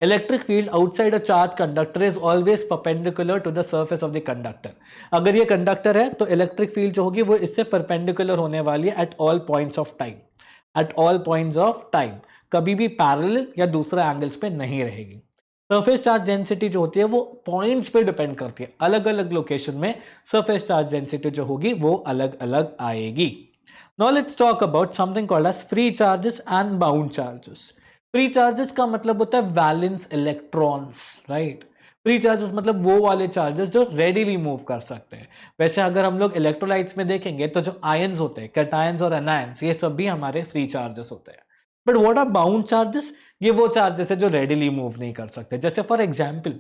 Electric field outside a charge conductor is always perpendicular to the surface of the conductor. अगर ये कंडक्टर है तो इलेक्ट्रिक फील्ड जो होगी वो इससे परपेंडिकुलर होने वाली है at all points of time. At all points of time, कभी भी पैरेलल या दूसरे एंगल्स पे नहीं रहेगी। सरफेस चार्ज डेंसिटी जो होती है वो पॉइंट्स पे डिपेंड करती है। अलग अलग लोकेशन में सरफेस चार्ज डेंसिटी जो होगी वो अलग अलग आएगी। Now let's talk about something called as free charges and bound charges. Free charges का मतलब होता है valence electrons, right. Free charges मतलब वो वाले चार्जेस जो रेडीली मूव कर सकते हैं। वैसे अगर हम लोग इलेक्ट्रोलाइट्स में देखेंगे तो जो आयंस होते हैं, कैटायंस और एनायंस, ये सब भी हमारे फ्री चार्जेस होते हैं। But what are bound charges? ये वो चार्जेस है जो रेडीली मूव नहीं कर सकते। जैसे फॉर एग्जांपल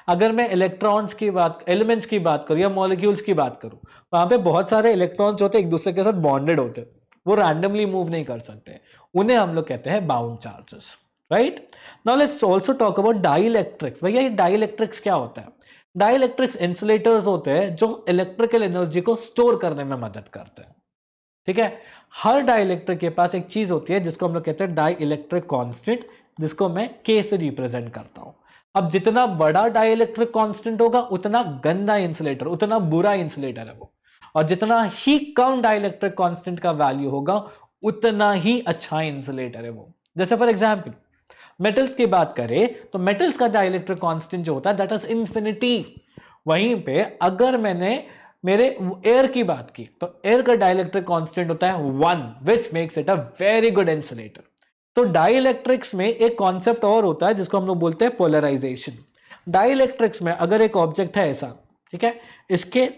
अगर मैं इलेक्ट्रॉन्स की बात, एलिमेंट्स की बात करूं या मॉलिक्यूल्स की बात करूं, वहां पे बहुत सारे इलेक्ट्रॉन्स होते हैं एक दूसरे के साथ बॉन्डेड होते हैं, वो रैंडमली मूव नहीं कर सकते, उन्हें हम लोग कहते हैं bound charges, right. Now let's also talk about dielectrics. भैया ये डाइइलेक्ट्रिक्स क्या होता है? डाइइलेक्ट्रिक्स इंसुलेटर्स होते हैं जो इलेक्ट्रिकल एनर्जी को स्टोर करने में मदद करते हैं। ठीक है, हर डाइइलेक्ट्रिक के पास एक चीज होती है जिसको हम लोग कहते हैं डाइइलेक्ट्रिक कांस्टेंट, जिसको मैं K से रिप्रेजेंट करता हूं। अब जितना बड़ा डाइइलेक्ट्रिक कांस्टेंट होगा उतना गंदा इंसुलेटर, उतना बुरा इंसुलेटर है वो, और जितना ही कम डाइइलेक्ट्रिक कांस्टेंट का वैल्यू होगा उतना ही अच्छा इंसुलेटर है वो। जैसे फॉर एग्जांपल मेटल्स की बात करें तो मेटल्स का डाइइलेक्ट्रिक कांस्टेंट जो होता है दैट इज इंफिनिटी। वहीं पे अगर मैंने मेरे एयर की बात की तो एयर का डाइइलेक्ट्रिक कांस्टेंट होता है 1, which makes it a very good insulator. तो डाइइलेक्ट्रिक्स में एक कॉन्सेप्ट और होता है जिसको हम लोग बोलते हैं पोलराइजेशन। डाइइलेक्ट्रिक्स में अगर एक ऑब्जेक्ट है ऐसा, ठीक है, इसके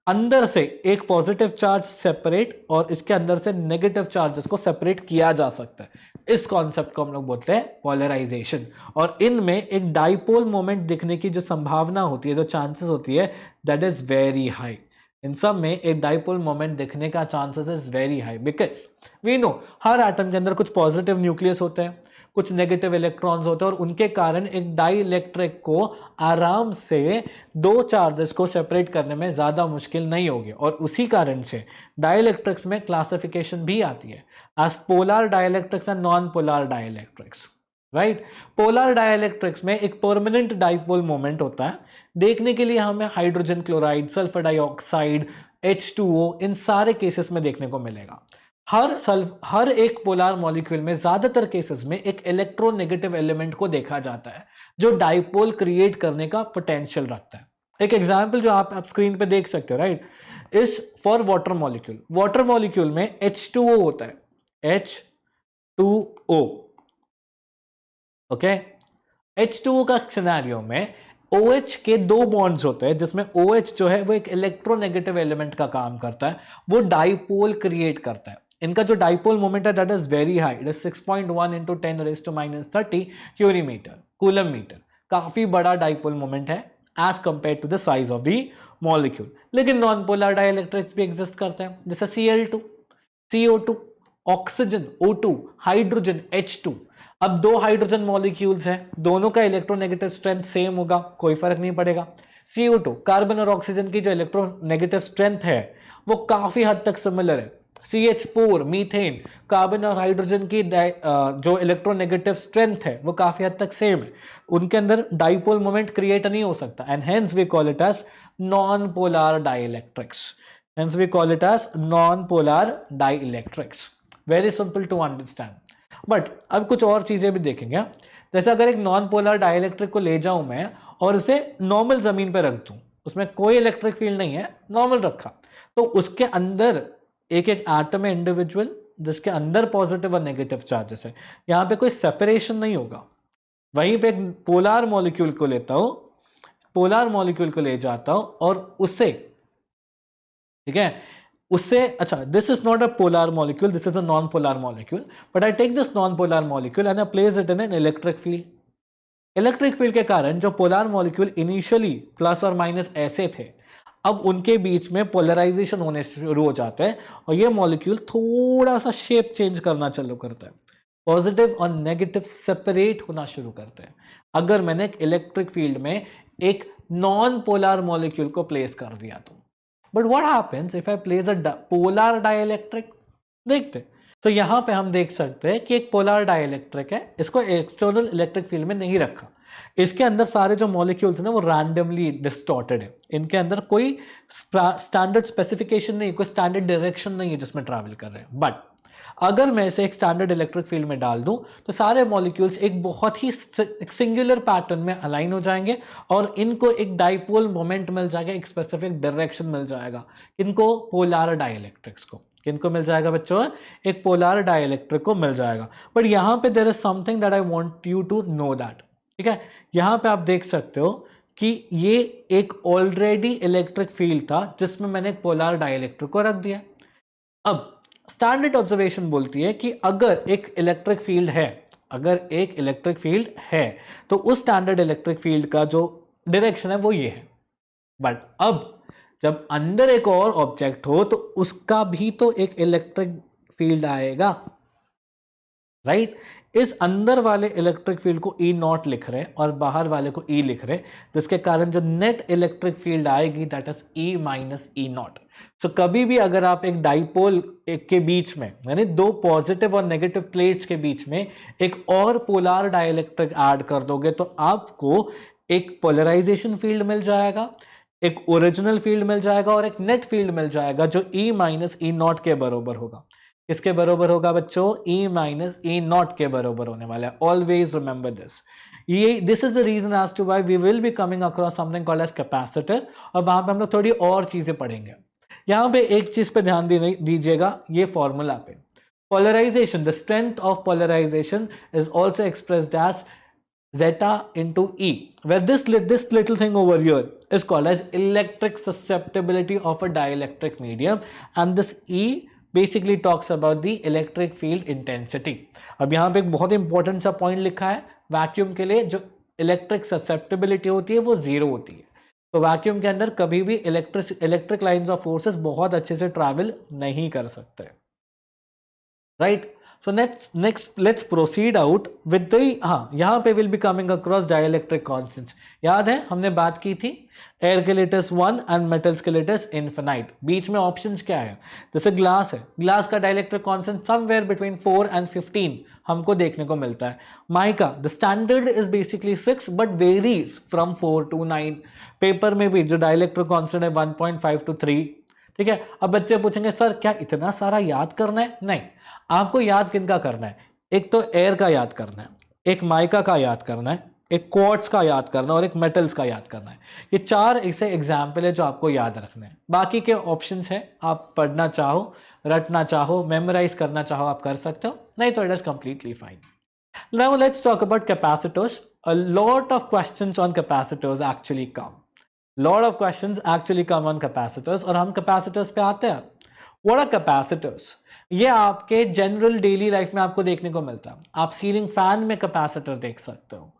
अंदर से एक पॉजिटिव चार्ज सेपरेट और इसके अंदर से नेगेटिव चार्जेस को सेपरेट किया जा सकता है। इस कॉन्सेप्ट को हम लोग बोलते हैं पोलराइजेशन। और इनमें एक डाइपोल मोमेंट दिखने की जो संभावना होती है, जो चांसेस होती है, दैट इज वेरी हाई। इन सब में एक डाइपोल मोमेंट दिखने का chances is very high because we know हर एटम के अंदर कुछ पॉजिटिव न्यूक्लियस होते हैं, कुछ नेगेटिव इलेक्ट्रॉन्स होते हैं, और उनके कारण एक डाई इलेक्ट्रिक को आराम से दो चार्जेस को सेपरेट करने में ज्यादा मुश्किल नहीं होगी। और उसी कारण से डाइलेक्ट्रिक्स में क्लासिफिकेशन भी आती है as polar dielectrics and non polar dielectrics, right. Polar dielectrics में एक परमानेंट डाइपोल मोमेंट होता है। देखने के लिए हमें hydrogen chloride, sulphur dioxide, H2O इन सारे केसेस में देखने को मिलेगा। हर एक पोलर मॉलिक्यूल में ज्यादातर केसेस में एक इलेक्ट्रोनेगेटिव एलिमेंट को देखा जाता है जो डाइपोल क्रिएट करने का पोटेंशियल रखता है। एक एग्जांपल जो आप स्क्रीन पे देख सकते हो, right, is for water molecule. Water molecule में H2O होता है, H2O, ओके। H2O का सिनेरियो में OH के दो बॉन्ड्स होते हैं जिसमें OH जो है वो एक इलेक्ट्रोनेगेटिव एलिमेंट का काम करता है, वो डाइपोल क्रिएट करता है। इनका जो डाइपोल मोमेंट है that is very high, it is 6.1 into 10⁻⁻³ क्यूरीमीटर कूलम मीटर। काफी बड़ा डाइपोल मोमेंट है as compare to the size of the molecule. लेकिन नॉन पोलर डाइलेक्ट्रिक्स भी एग्जिस्ट करते हैं, जैसे Cl2, CO2, oxygen O2, hydrogen H2। अब दो हाइड्रोजन मॉलिक्यूल्स हैं, दोनों का इलेक्ट्रोनेगेटिव स्ट्रेंथ सेम होगा, कोई फर्क नहीं पड़ेगा। CO2 कार्बन और ऑक्सीजन की जो इलेक्ट्रोनेगेटिव स्ट्रेंथ है वो काफी हद तक सिमिलर है। CH4 मीथेन, कार्बन और हाइड्रोजन की जो इलेक्ट्रोनेगेटिव स्ट्रेंथ है वो काफी हद तक सेम है, उनके अंदर डाइपोल मोमेंट क्रिएट नहीं हो सकता, and hence we call it as non polar dielectrics. Hence we call it as non polar dielectrics. Very simple to understand. But अब कुछ और चीजें भी देखेंगे। जैसे अगर एक नॉन पोलर डाइलेक्ट्रिक को ले जाऊं मैं और उसे नॉर्मल जमीन पर रख दूं, उसमें कोई इलेक्ट्रिक फील्ड नहीं है, नॉर्मल रखा, तो उसके अंदर एक एक एटम है इंडिविजुअल जिसके अंदर पॉजिटिव और नेगेटिव चार्जेस है, यहां पे कोई सेपरेशन नहीं होगा। वहीं पे एक पोलर मॉलिक्यूल को लेता हूं, पोलर मॉलिक्यूल को ले जाता हूं और उससे, ठीक है, उससे, अच्छा, this is not a polar molecule, this is a non polar molecule, but I take this non polar molecule and I place it in an electric field. Electric field के कारण जो पोलर मॉलिक्यूल इनिशियली प्लस और minus ऐसे थे, अब उनके बीच में polarisation होने शुरू हो जाता है और ये मॉलिक्यूल थोड़ा सा शेप चेंज करना चालू करता है, पॉजिटिव और नेगेटिव सेपरेट होना शुरू करते हैं। अगर मैंने एक इलेक्ट्रिक फील्ड में एक नॉन पोलर मॉलिक्यूल को प्लेस कर दिया तो, but what happens if I place a polar dielectric? देखते। तो यहां पे हम देख सकते हैं कि एक पोलर डाइलेक्ट्रिक है, इसको एक्सटर्नल इलेक्ट्रिक फील्ड में नहीं रखा, इसके अंदर सारे जो मॉलिक्यूल्स हैं ना वो रैंडमली डिस्टॉर्टेड है, इनके अंदर कोई स्टैंडर्ड स्पेसिफिकेशन नहीं, कोई स्टैंडर्ड डायरेक्शन नहीं है जिसमें ट्रैवल कर रहे हैं। बट अगर मैं इसे एक स्टैंडर्ड इलेक्ट्रिक फील्ड में डाल दूं तो सारे मॉलिक्यूल्स एक बहुत ही सिंगुलर पैटर्न में अलाइन हो जाएंगे और इनको एक डाइपोल मोमेंट मिल जाएगा, एक स्पेसिफिक डायरेक्शन मिल जाएगा। इनको पोलर डाइलेक्ट्रिक्स को किनको मिल जाएगा बच्चों? एक पोलर डाइलेक्ट्रिक को मिल जाएगा। बट यहां पे there is something that I want you to know that, ठीक है। यहां पे आप देख सकते हो कि ये एक ऑलरेडी इलेक्ट्रिक फील्ड था जिसमें मैंने एक पोलर डाइलेक्ट्रिक को रख दिया। अब स्टैंडर्ड ऑब्जर्वेशन बोलती है कि अगर एक इलेक्ट्रिक फील्ड है, अगर एक इलेक्ट्रिक फील्ड है तो उस स्टैंडर्ड इलेक्ट्रिक फील्ड का जो डायरेक्शन है वो ये है। बट अब जब अंदर एक और ऑब्जेक्ट हो तो उसका भी तो एक इलेक्ट्रिक फील्ड आएगा, राइट। इस अंदर वाले इलेक्ट्रिक फील्ड को E0 लिख रहे हैं और बाहर वाले को E लिख रहे हैं, जिसके कारण जो नेट इलेक्ट्रिक फील्ड आएगी दैट इज E-E0। सो कभी भी अगर आप एक डाइपोल के बीच में, यानी दो पॉजिटिव और नेगेटिव प्लेट्स के बीच में एक और पोलर डाइलेक्ट्रिक ऐड कर दोगे तो आपको एक पोलराइजेशन फील्ड मिल जाएगा, एक ओरिजिनल फील्ड मिल जाएगा और एक नेट फील्ड मिल जाएगा जो E-E0 के बराबर होगा। इसके बराबर होगा बच्चों? E-E0 के बराबर होने वाला है। Always remember this. ये this is the reason as to why we will be coming across something called as capacitor, और वहां पे हम लोग थोड़ी और चीजें पढ़ेंगे। यहां पे एक चीज पे ध्यान दीजिएगा, ये फॉर्मूला पे polarization, the strength of polarization is also expressed as zeta into E, where this little thing over here is called as electric susceptibility of a dielectric medium, and this E basically talks about the electric field intensity. अब यहाँ पे एक बहुत important सा point लिखा है, vacuum के लिए जो इलेक्ट्रिक ससेप्टेबिलिटी होती है वो जीरो होती है, तो वैक्यूम के अंदर कभी भी इलेक्ट्रिक लाइंस ऑफ फोर्सेस बहुत अच्छे से ट्रैवल नहीं कर सकते, right. So let's proceed out with the, हाँ यहाँ पे will be coming across dielectric constants. याद है हमने बात की थी एयर के लिए इट इज 1 एंड मेटल्स के लिए इट इज इन्फिनाइट. बीच में ऑप्शंस क्या है, जैसे ग्लास है, ग्लास का dielectric constant somewhere between 4 and 15 हमको देखने को मिलता है. Mica the standard is basically 6 but varies from 4 to 9. Paper में भी जो डाइलेक्ट्रिक कांस्टेंट है 1.5 to 3. ठीक है. अब बच्चे पूछेंगे सर क्या इतना सारा याद करना है? नहीं, आपको याद किनका करना है, एक तो एयर का याद करना है, एक माइका का याद करना है, एक क्वार्ट्ज का याद करना है और एक मेटल्स का याद करना है. ये 4 ऐसे एग्जाम्पल है जो आपको याद रखने हैं. बाकी के ऑप्शंस है, आप पढ़ना चाहो, रटना चाहो, मेमोराइज करना चाहो आप कर सकते हो, नहीं तो it is completely fine. Now let's talk about capacitors. A lot of questions on capacitors actually come. Lot of questions actually come on capacitors, और हम कैपेसिटर्स पे आते हैं. What are capacitors? ये आपके जनरल डेली लाइफ में आपको देखने को मिलता है. आप सीलिंग फैन में कैपेसिटर देख सकते हो.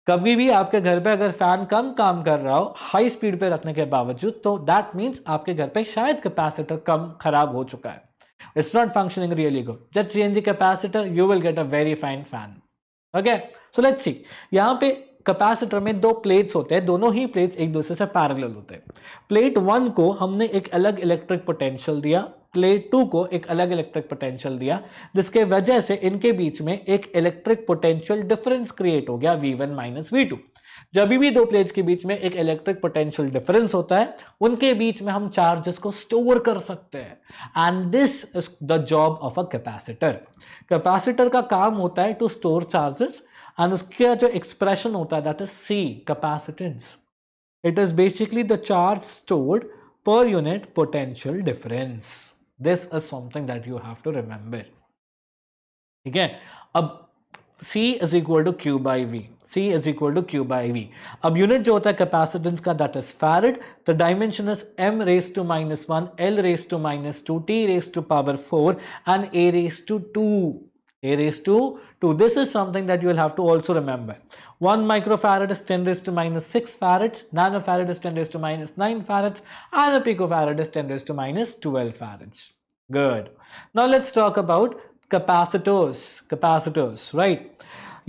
कभी भी आपके घर पे अगर फैन कम काम कर रहा हो हाई स्पीड पे रखने के बावजूद, तो दैट मींस आपके घर पे शायद कैपेसिटर कम खराब हो चुका है. It's not functioning really good. Just change the capacitor, you will get a very fine fan. Okay, so let's see. यहाँ पे कैपेसिटर में 2 प्लेट्स होते हैं, दोनों ही प्लेट्स एक दूसरे से पैरेलल होते हैं. प्लेट 1 को हमने एक अलग इलेक्ट्रिक पोटेंशियल दिया, प्लेट 2 को एक अलग इलेक्ट्रिक पोटेंशियल दिया, जिसके वजह से इनके बीच में एक इलेक्ट्रिक पोटेंशियल डिफरेंस क्रिएट हो गया V1 माइनस V2. जब भी 2 प्लेट्स के बीच में एक इलेक्ट्रिक पोटेंशियल डिफरेंस होता है, उनके बीच में हम चार्जेस को स्टोर कर सकते हैं, and this is the job of a capacitor. Capacitor का काम होता है टू स्टोर चार्जेस, एंड उसका जो एक्सप्रेशन होता है that is C, capacitance. It is basically the charge stored per unit potential difference. This is something that you have to remember. ठीक है. अब C is equal to Q by V. C is equal to Q by V. अब unit जो होता है capacitance का that is farad. The dimension is m raised to minus 1, L raised to minus 2, T raised to power 4 and A raised to 2. A raised to 2. This is something that you will have to also remember. 1 microfarad is 10 raised to minus 6 farads, nanofarad is 10 raised to minus 9 farads, and a picofarad is 10 raised to minus 12 farads. Good. Now let's talk about capacitors. Capacitors, right?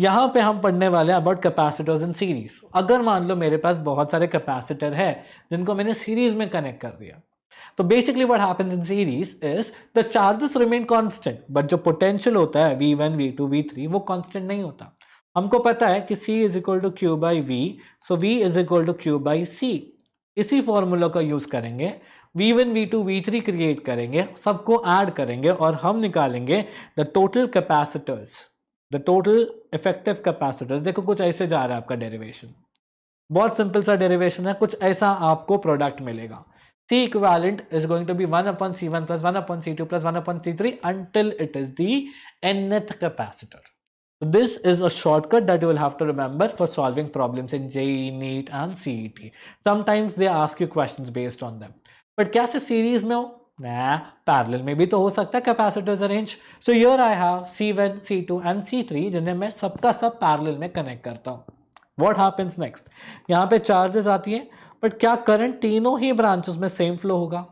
यहाँ पे हम पढ़ने वाले हैं about capacitors in series. अगर मान लो मेरे पास बहुत सारे कैपेसिटर है जिनको मैंने सीरीज में कनेक्ट कर दिया, तो basically what happens in series is the charges remain constant, but जो पोटेंशियल होता है V1, V2, V3 वो कांस्टेंट नहीं होता. हमको पता है कि C is equal to Q by V, so V is equal to Q by C. इसी फॉर्मूला का यूज करेंगे, V1, V2, V3 क्रिएट करेंगे, सबको ऐड करेंगे और हम निकालेंगे the total capacitors, the total effective capacitors. देखो कुछ ऐसे जा रहा है आपका डेरिवेशन, बहुत सिंपल सा डेरिवेशन है, कुछ ऐसा आपको प्रोडक्ट मिलेगा. C equivalent is going to be 1 upon C1 plus 1 upon C2 plus 1 upon C3 until it is the nth capacitor. So this is a shortcut that you will have to remember for solving problems in JEE, NEET and CET. Sometimes they ask you questions based on them. But क्या सिर्फ series में हो? Nah, parallel में भी तो हो सकता है capacitors arrange. So here I have C1, C2 and C3 जिन्हें मैं सबका सब parallel में connect करता हूँ. What happens next? यहाँ पे charges आती है, बट क्या करंट तीनों ही ब्रांचेस में सेम फ्लो होगा?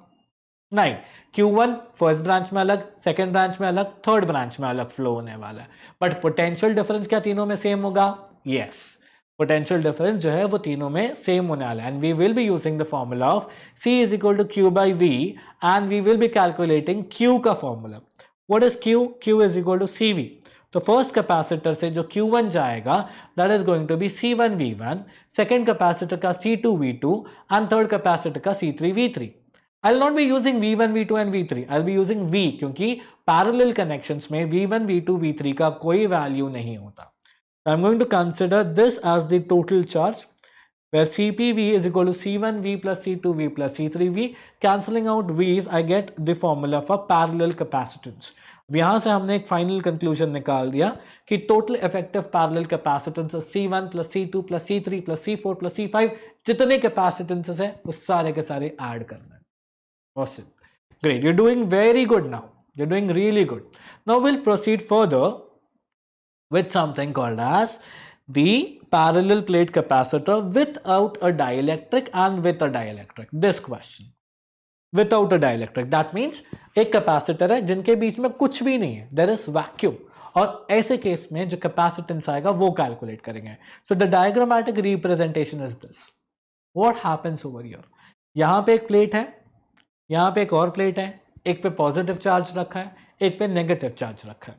नहीं. Q1 फर्स्ट ब्रांच में अलग, सेकंड ब्रांच में अलग, थर्ड ब्रांच में अलग फ्लो होने वाला है. बट पोटेंशियल डिफरेंस क्या तीनों में सेम होगा? यस, पोटेंशियल डिफरेंस जो है वो तीनों में सेम होने वाला है. And we will be using the formula of C is equal to Q by V and we will be calculating Q का formula. What is Q? Q is equal to CV. तो first capacitor से जो Q1 जाएगा that is going to be C1 V1, second capacitor का C2 V2 and third capacitor का C3 V3. I will not be using V1 V2 and V3, I will be using V, क्योंकि parallel connections में V1 V2 V3 का कोई value नहीं होता. I am going to consider this as the total charge where CPV is equal to C1V plus C2V plus C3V. Cancelling out V's, I get the formula for parallel capacitance. यहां से हमने एक final conclusion निकाल दिया कि total effective parallel capacitance C1 plus C2 plus C3 plus C4 plus C5 जितने कैपेसिटेंसेस है उस सारे के सारे ऐड करना है. Awesome. Great. You're doing very good now. You're doing really good. Now we'll proceed further with something called as the parallel plate capacitor without a dielectric and with a dielectric. This question. Without a dielectric. That means एक capacitor है जिनके बीच में कुछ भी नहीं है. There is vacuum. और ऐसे केस में जो कैपेसिटेंस आएगा वो कैलकुलेट करेंगे. So the diagrammatic representation is this. What happens over here? यहां पे एक प्लेट है, यहां पे एक और प्लेट है, एक पे पॉजिटिव चार्ज रखा है, एक पे नेगेटिव चार्ज रखा है.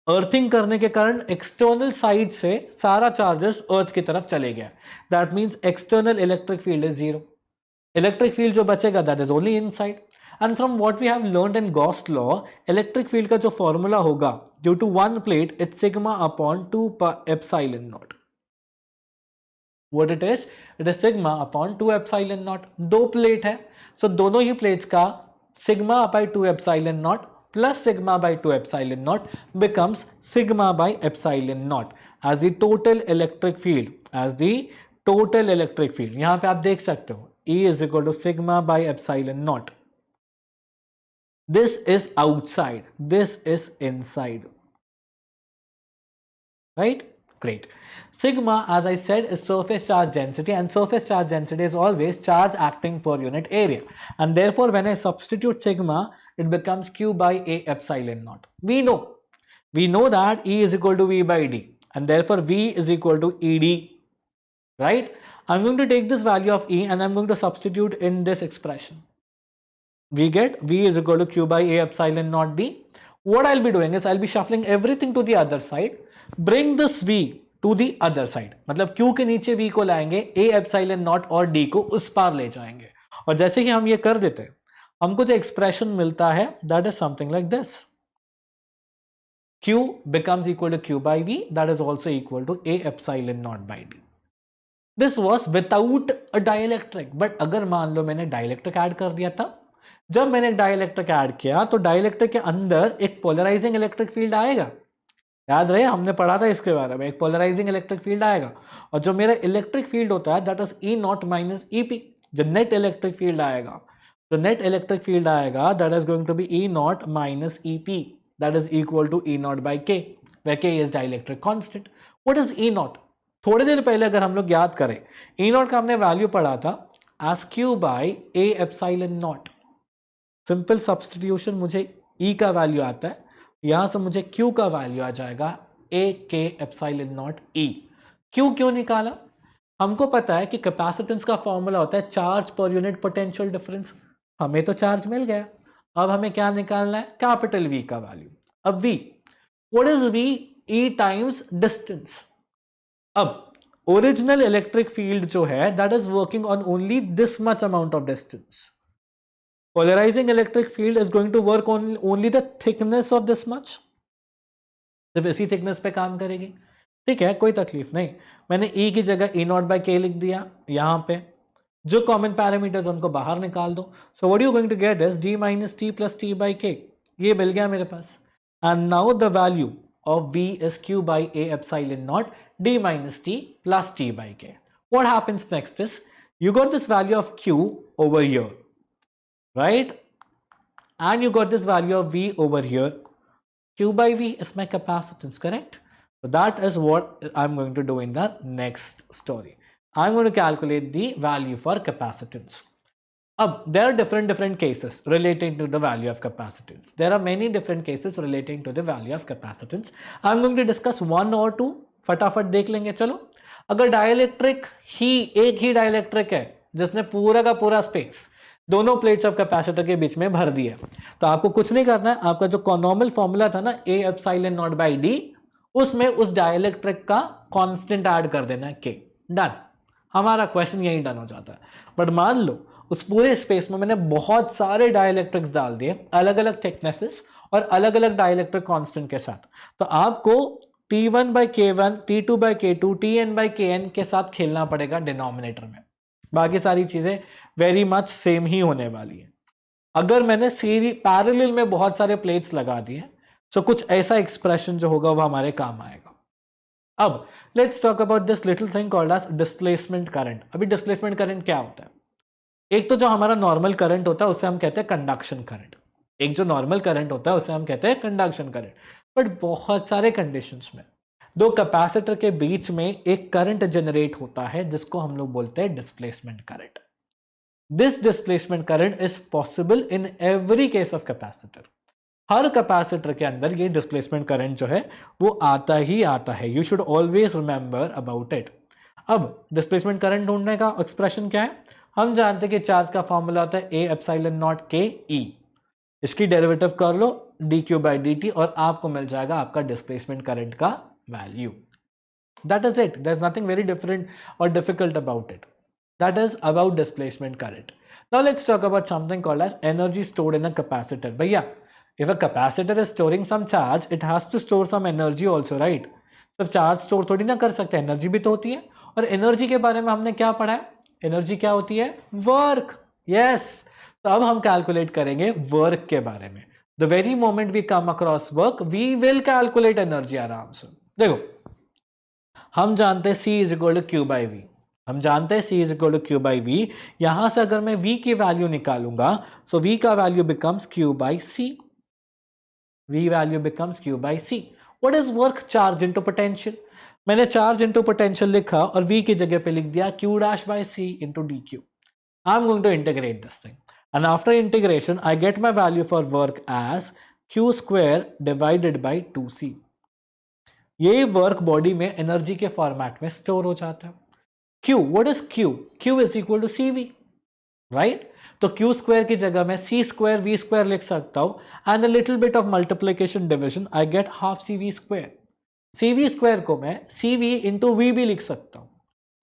अर्थिंग करने के कारण एक्सटर्नल साइड से सारा चार्जेस अर्थ की तरफ चले गया. That means external electric field is zero. Electric field जो बचेगा that is only inside. And from what we have learned in Gauss law, electric field का जो फॉर्मूला होगा due to one plate it's sigma upon 2 epsilon naught. What it is? It is sigma upon 2 epsilon naught. दो plate है, so दोनों ही plates का sigma by 2 epsilon naught plus sigma by 2 epsilon naught becomes sigma by epsilon naught as the total electric field. As the total electric field, यहां पे आप देख सकते हो E is equal to sigma by epsilon naught. This is outside, this is inside, right? Great. Sigma, as I said, is surface charge density, and surface charge density is always charge acting per unit area, and therefore when I substitute sigma, it becomes Q by A epsilon naught. We know that E is equal to V by D, and therefore V is equal to ED, right? I'm going to take this value of E and I'm going to substitute in this expression. We get V is equal to Q by A epsilon naught D. What I'll be doing is I'll be shuffling everything to the other side, bring this V to the other side. मतलब Q के नीचे V को लाएंगे, A epsilon naught और D को उस पार ले जाएंगे. और जैसे ही हम ये कर देते हैं, हमको जो एक्सप्रेशन मिलता है that is something like this. Q becomes equal to Q by V, that is also equal to A epsilon naught by D. This was without a dielectric. But अगर मान लो मैंने डाइलेक्ट्रिक ऐड कर दिया था, जब मैंने डाइलेक्ट्रिक ऐड किया तो डाइलेक्ट्रिक के अंदर एक पोलराइजिंग इलेक्ट्रिक फील्ड आएगा. याद रहे हमने पढ़ा था इसके बारे में, एक पोलराइजिंग इलेक्ट्रिक फील्ड आएगा. और जो मेरा इलेक्ट्रिक फील्ड होता है that is E naught minus EP. जो नेट इलेक्ट्रिक फील्ड आएगा, तो नेट इलेक्ट्रिक फील्ड आएगा that is going to be E naught minus EP, that is equal to E naught by K, where K is dielectric constant. What is E naught? थोड़ी देर पहले अगर हम लोग याद करें, E नॉट का हमने वैल्यू पढ़ा था as Q by A epsilon not. Simple substitution, मुझे E का वैल्यू आता है, यहां से मुझे Q का वैल्यू आ जाएगा A K epsilon not E. Q क्यों निकाला? हमको पता है कि कैपेसिटेंस का फॉर्मूला होता है charge per unit potential difference. हमें तो चार्ज मिल गया, अब हमें क्या निकालना है? कैपिटल V का वैल्यू. अब V, what is V? E times distance. अब ओरिजिनल इलेक्ट्रिक फील्ड जो है that is working on only this much amount of distance. Polarizing electric field is going to work on only the thickness of this much. सिर्फ इसी thickness पे काम करेगी. ठीक है, कोई तकलीफ नहीं. मैंने E की जगह E नॉट बाई K लिख दिया. यहां पे जो कॉमन पैरामीटर्स उनको बाहर निकाल दो. So what you going to get is D minus T plus T by K. ये मिल गया मेरे पास. And now the value of V is Q by A epsilon naught D minus T plus T by K. What happens next is you got this value of Q over here, right? And you got this value of V over here. Q by V is my capacitance, correct? So that is what I'm going to do in the next story. I'm going to calculate the value for capacitance. There are different cases relating to the value of capacitance. There are many different cases relating to the value of capacitance. I'm going to discuss one or two. फटाफट देख लेंगे. चलो, अगर dielectric ही एक ही dielectric है जिसने पूरा का पूरा स्पेस दोनों प्लेट्स ऑफ कैपेसिटर के बीच में भर दिया, तो आपको कुछ नहीं करना है. आपका जो नॉर्मल फॉर्मूला था ना A epsilon not by D, उसमें उस डाइलेक्ट्रिक का कांस्टेंट ऐड कर देना है K. डन. हमारा क्वेश्चन यही डन हो जाता है. बट मान लो उस पूरे स्पेस में मैंने बहुत सारे डाइलेक्ट्रिक्स डाल दिए, अलग अलग थिकनेसेस और अलग अलग डाइलेक्ट्रिक कांस्टेंट के साथ, तो आपको T1 by K1, T2 by K2, Tn by Kn के साथ खेलना पड़ेगा डिनोमिनेटर में. बाकी सारी चीजें वेरी मच सेम ही होने वाली है. अगर मैंने सीरीज पैरेलल में बहुत सारे प्लेट्स लगा दिए सो कुछ ऐसा एक्सप्रेशन जो होगा वो हमारे काम आएगा। अब let's talk about this little thing called as displacement current. अभी डिस्प्लेसमेंट करंट क्या होता है? एक तो जो हमारा नॉर्मल करंट होता है उसे हम कहते हैं कंडक्शन करंट। एक जो नॉर्मल करंट होता है उसे हम कहते हैं कंडक्शन करंट। बट बहुत सारे कंडीशंस में दो कैपेसिटर के बीच में एक करंट जनरेट होता है जिसको हम लोग बोलते हैं displacement current. This displacement current is possible in every case of capacitor. Her capacitor के अंदर ये डिस्प्लेसमेंट करंट जो है वो आता ही आता है। You should always remember about it. अब डिस्प्लेसमेंट करंट ढूंढने का एक्सप्रेशन क्या है? हम जानते हैं कि चार्ज का फॉर्मूला होता है ए एप्सिलॉन नॉट के ई। इसकी डेरिवेटिव कर लो d q by d t और आपको मिल जाएगा आपका डिस्प्लेसमेंट करंट का value. That is it. There is nothing very different और difficult about it. That is about displacement current. Now let's talk about something called as energy stored in a capacitor. भैया, if a capacitor is storing some charge, it has to store some energy also, right? सिर्फ charge store थोड़ी ना कर सकते, energy भी तो होती है। और एनर्जी के बारे में हमने क्या पढ़ा है? एनर्जी क्या होती है? वर्क। यस। तो अब हम कैलकुलेट करेंगे वर्क के बारे में। The very moment we come across work we will calculate energy आराम से। देखो, हम जानते हैं C is equal to Q by V. हम जानते हैं C is equal to Q by V. यहां से अगर मैं V की वैल्यू निकालूंगा सो V का value becomes Q by C। V value becomes Q by C. What is work? Charge into potential. मैंने charge into potential लिखा और V की जगह पे लिख दिया Q dash by C into dQ. I'm going to integrate this thing. And after integration, I get my value for work as Q square divided by 2C. ये work body में energy के format में store हो जाता है। Q, what is Q? Q is equal to CV, right? तो Q square की जगह मैं सी स्क्वायर वी स्क्वायर लिख सकता हूं and a little bit of multiplication division I get half C V square. C V square को मैं सी we into we भी लिख सकता हूं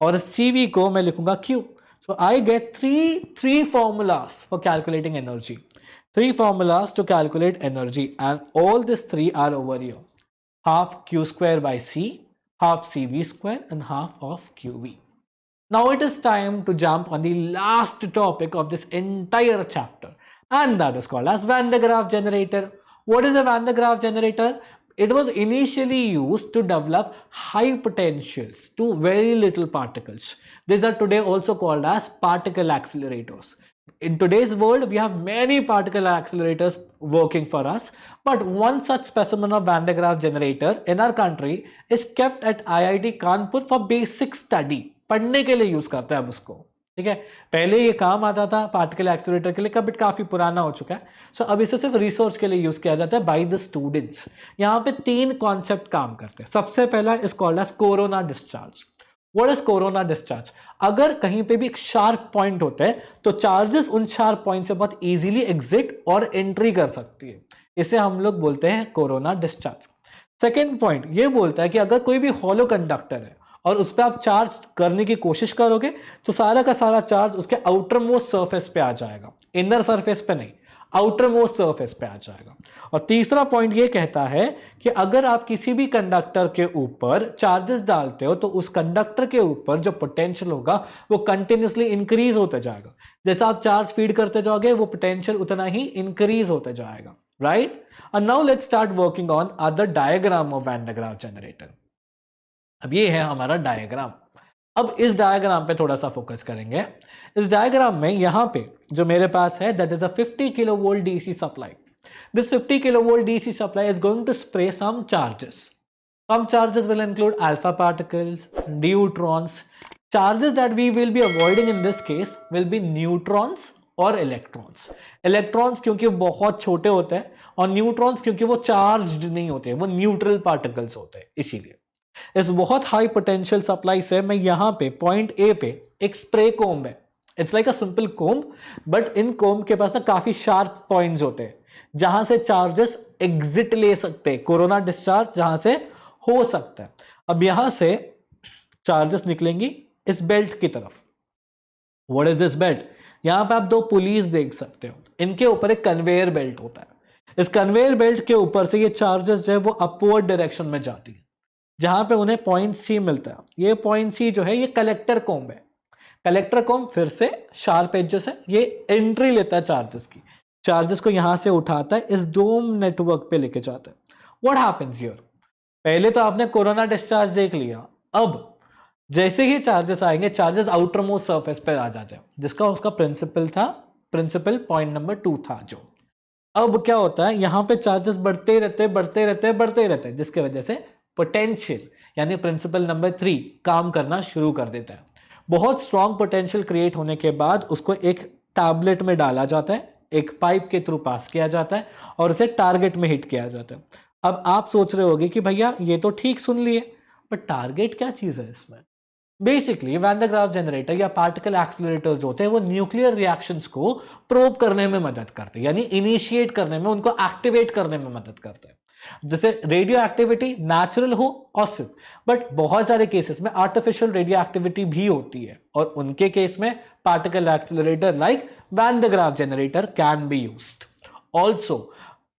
और सी वी को मैं लिखूंगा क्यू। So I get three formulas for calculating energy. Three formulas to calculate energy and all this three are over here. Half Q square by C, half C V square and half of Q V. Now it is time to jump on the last topic of this entire chapter, and that is called as Van de Graaff generator. What is a Van de Graaff generator? It was initially used to develop high potentials to very little particles. These are today also called as particle accelerators. In today's world, we have many particle accelerators working for us, but one such specimen of Van de Graaff generator in our country is kept at IIT Kanpur for basic study. पढ़ने के लिए use करते हैं अब उसको। ठीक है, पहले ये काम आता था पार्टिकल एक्सीलरेटर के लिए, बट काफी पुराना हो चुका है। सो अब इसे सिर्फ रिसर्च के लिए यूज किया जाता है बाय द स्टूडेंट्स। यहाँ पे तीन कॉन्सेप्ट काम करते हैं। सबसे पहला is called as corona discharge. What is corona discharge? अगर कहीं पे भी एक शार्प पॉइंट होता है तो चार्जेस उन शार्प पॉइंट से बहुत इजीली एग्जिट और एंट्री कर सकती है। इसे हम लोग बोलते हैं कोरोना डिस्चार्ज। सेकेंड पॉइंट ये बोलता है कि अगर कोई भी हॉलो कंडक्टर है और उस पर आप चार्ज करने की कोशिश करोगे तो सारा का सारा चार्ज उसके आउटर मोस्ट सरफेस पे आ जाएगा, इनर सरफेस पे नहीं, आउटर मोस्ट सरफेस पे आ जाएगा। और तीसरा पॉइंट ये कहता है कि अगर आप किसी भी कंडक्टर के ऊपर चार्जेस डालते हो तो उस कंडक्टर के ऊपर जो पोटेंशियल होगा वो कंटिन्यूसली इंक्रीज होते जाएगा। जैसा आप चार्ज फीड करते जाओगे वो पोटेंशियल उतना ही इंक्रीज होते जाएगा, right? And now let's start working on other diagram of Van de Graaff generator. अब ये है हमारा डायग्राम। अब इस डायग्राम पे थोड़ा सा फोकस करेंगे। इस डायग्राम में यहां पे जो मेरे पास है that is a 50 kilovolt DC supply. This 50 kilovolt DC supply is going to spray some charges. Some charges will include alpha particles, neutrons. Charges that we will be avoiding in this case will be neutrons और electrons. Electrons क्योंकि बहुत छोटे होते हैं और neutrons क्योंकि वो charged नहीं होते, वो न्यूट्रल पार्टिकल्स होते हैं। इसीलिए इस बहुत हाई पोटेंशियल सप्लाई से मैं यहां पे पॉइंट ए पे एक स्प्रे कोम्ब है। It's like a simple comb, but in comb के पास ना काफी शार्प पॉइंट्स होते हैं जहां से चार्जेस एग्जिट ले सकते हैं, कोरोना डिस्चार्ज जहां से हो सकता है। अब यहां से चार्जेस निकलेंगी इस बेल्ट की तरफ। What is this belt? यहां पे आप दो पुलीस देख सकते हो, इनके ऊपर एक कन्वेयर बेल्ट होता है। इस कन्वेयर बेल्ट के ऊपर से ये चार्जेस जो है वो अपवर्ड डायरेक्शन में जाती है जहां पे उन्हें पॉइंट सी मिलता है। ये पॉइंट सी जो है ये कलेक्टर कोम्ब है। कलेक्टर कोम्ब फिर से शार्प एजेस है, ये एंट्री लेता है चार्जेस की, चार्जेस को यहां से उठाता है, इस डोम नेटवर्क पे लेके जाता है व्हाट हैपेंस हियर? पहले तो आपने कोरोना डिस्चार्ज देख लिया, अब जैसे ही चार्जेस आएंगे, चार्जेस आउटर मोस्ट सरफेस पे आ जाते हैं, जिसका उसका प्रिंसिपल था, प्रिंसिपल पॉइंट नंबर 2 था जो। अब क्या होता है, यहां पे चार्जेस बढ़ते रहते बढ़ते रहते बढ़ते रहते, जिसकी वजह से पोटेंशियल यानी प्रिंसिपल नंबर 3 काम करना शुरू कर देता है। बहुत स्ट्रॉन्ग पोटेंशियल क्रिएट होने के बाद उसको एक टैबलेट में डाला जाता है, एक पाइप के थ्रू पास किया जाता है और उसे टारगेट में हिट किया जाता है। अब आप सोच रहे होगे कि भैया ये तो ठीक सुन लिए, बट टारगेट क्या चीज है इसमें? Basically Van de Graaff generator या पार्टिकल एक्सीलरेटर्स जो होते हैं वो न्यूक्लियर रिएक्शंस को प्रोब करने में मदद करते हैं, यानी इनिशिएट करने में, उनको एक्टिवेट करने में मदद करते हैं। जैसे रेडियो एक्टिविटी नेचुरल हो और सिर्फ, बट बहुत सारे केसेस में आर्टिफिशियल रेडियो एक्टिविटी भी होती है और उनके केस में particle accelerator like Van de Graaff generator can be used. Also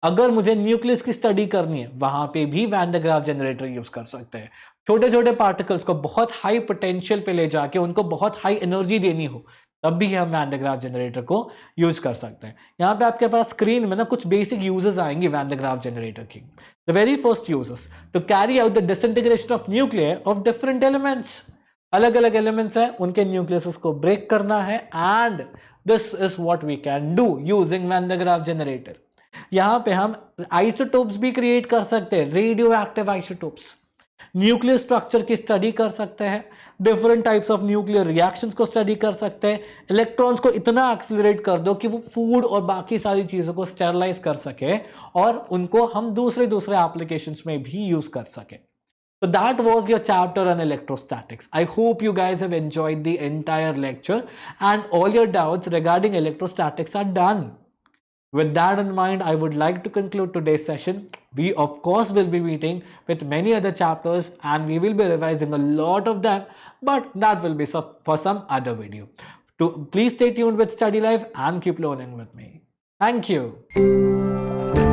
अगर मुझे न्यूक्लियस की स्टडी करनी है, वहां पे भी van de Graaff generator use कर सकते हैं। छोटे छोटे पार्टिकल्स को बहुत हाई पोटेंशियल पे ले जाके उनको बहुत हाई एनर्जी देनी हो, तब भी हम वैन डर ग्राफ जनरेटर को यूज कर सकते हैं। यहाँ पे आपके पास स्क्रीन में ना कुछ बेसिक यूजेस आएंगे वैन डर ग्राफ जनरेटर की। The very first uses to carry out the disintegration of nuclear of different elements. अलग अलग एलिमेंट्स हैं, उनके न्यूक्लियस को ब्रेक करना है, and this is what we can do using Van de Graaff generator. यहां पे हम आइसोटोप्स भी क्रिएट कर सकते हैं, radioactive isotopes. Nuclear structure की स्टडी कर सकते हैं, different types of nuclear reactions को स्टडी कर सकते हैं, इलेक्ट्रॉन्स को इतना एक्सीलरेट कर दो कि वो फूड और बाकी सारी चीजों को स्टेरलाइज कर सके और उनको हम दूसरे एप्लीकेशंस में भी यूज कर सके। So that was your chapter on electrostatics. I hope you guys have enjoyed the entire lecture and all your doubts regarding electrostatics are done. With that in mind, I would like to conclude today's session. We of course will be meeting with many other chapters and we will be revising a lot of them, but that will be for some other video. Please stay tuned with Study Life and keep learning with me. Thank you.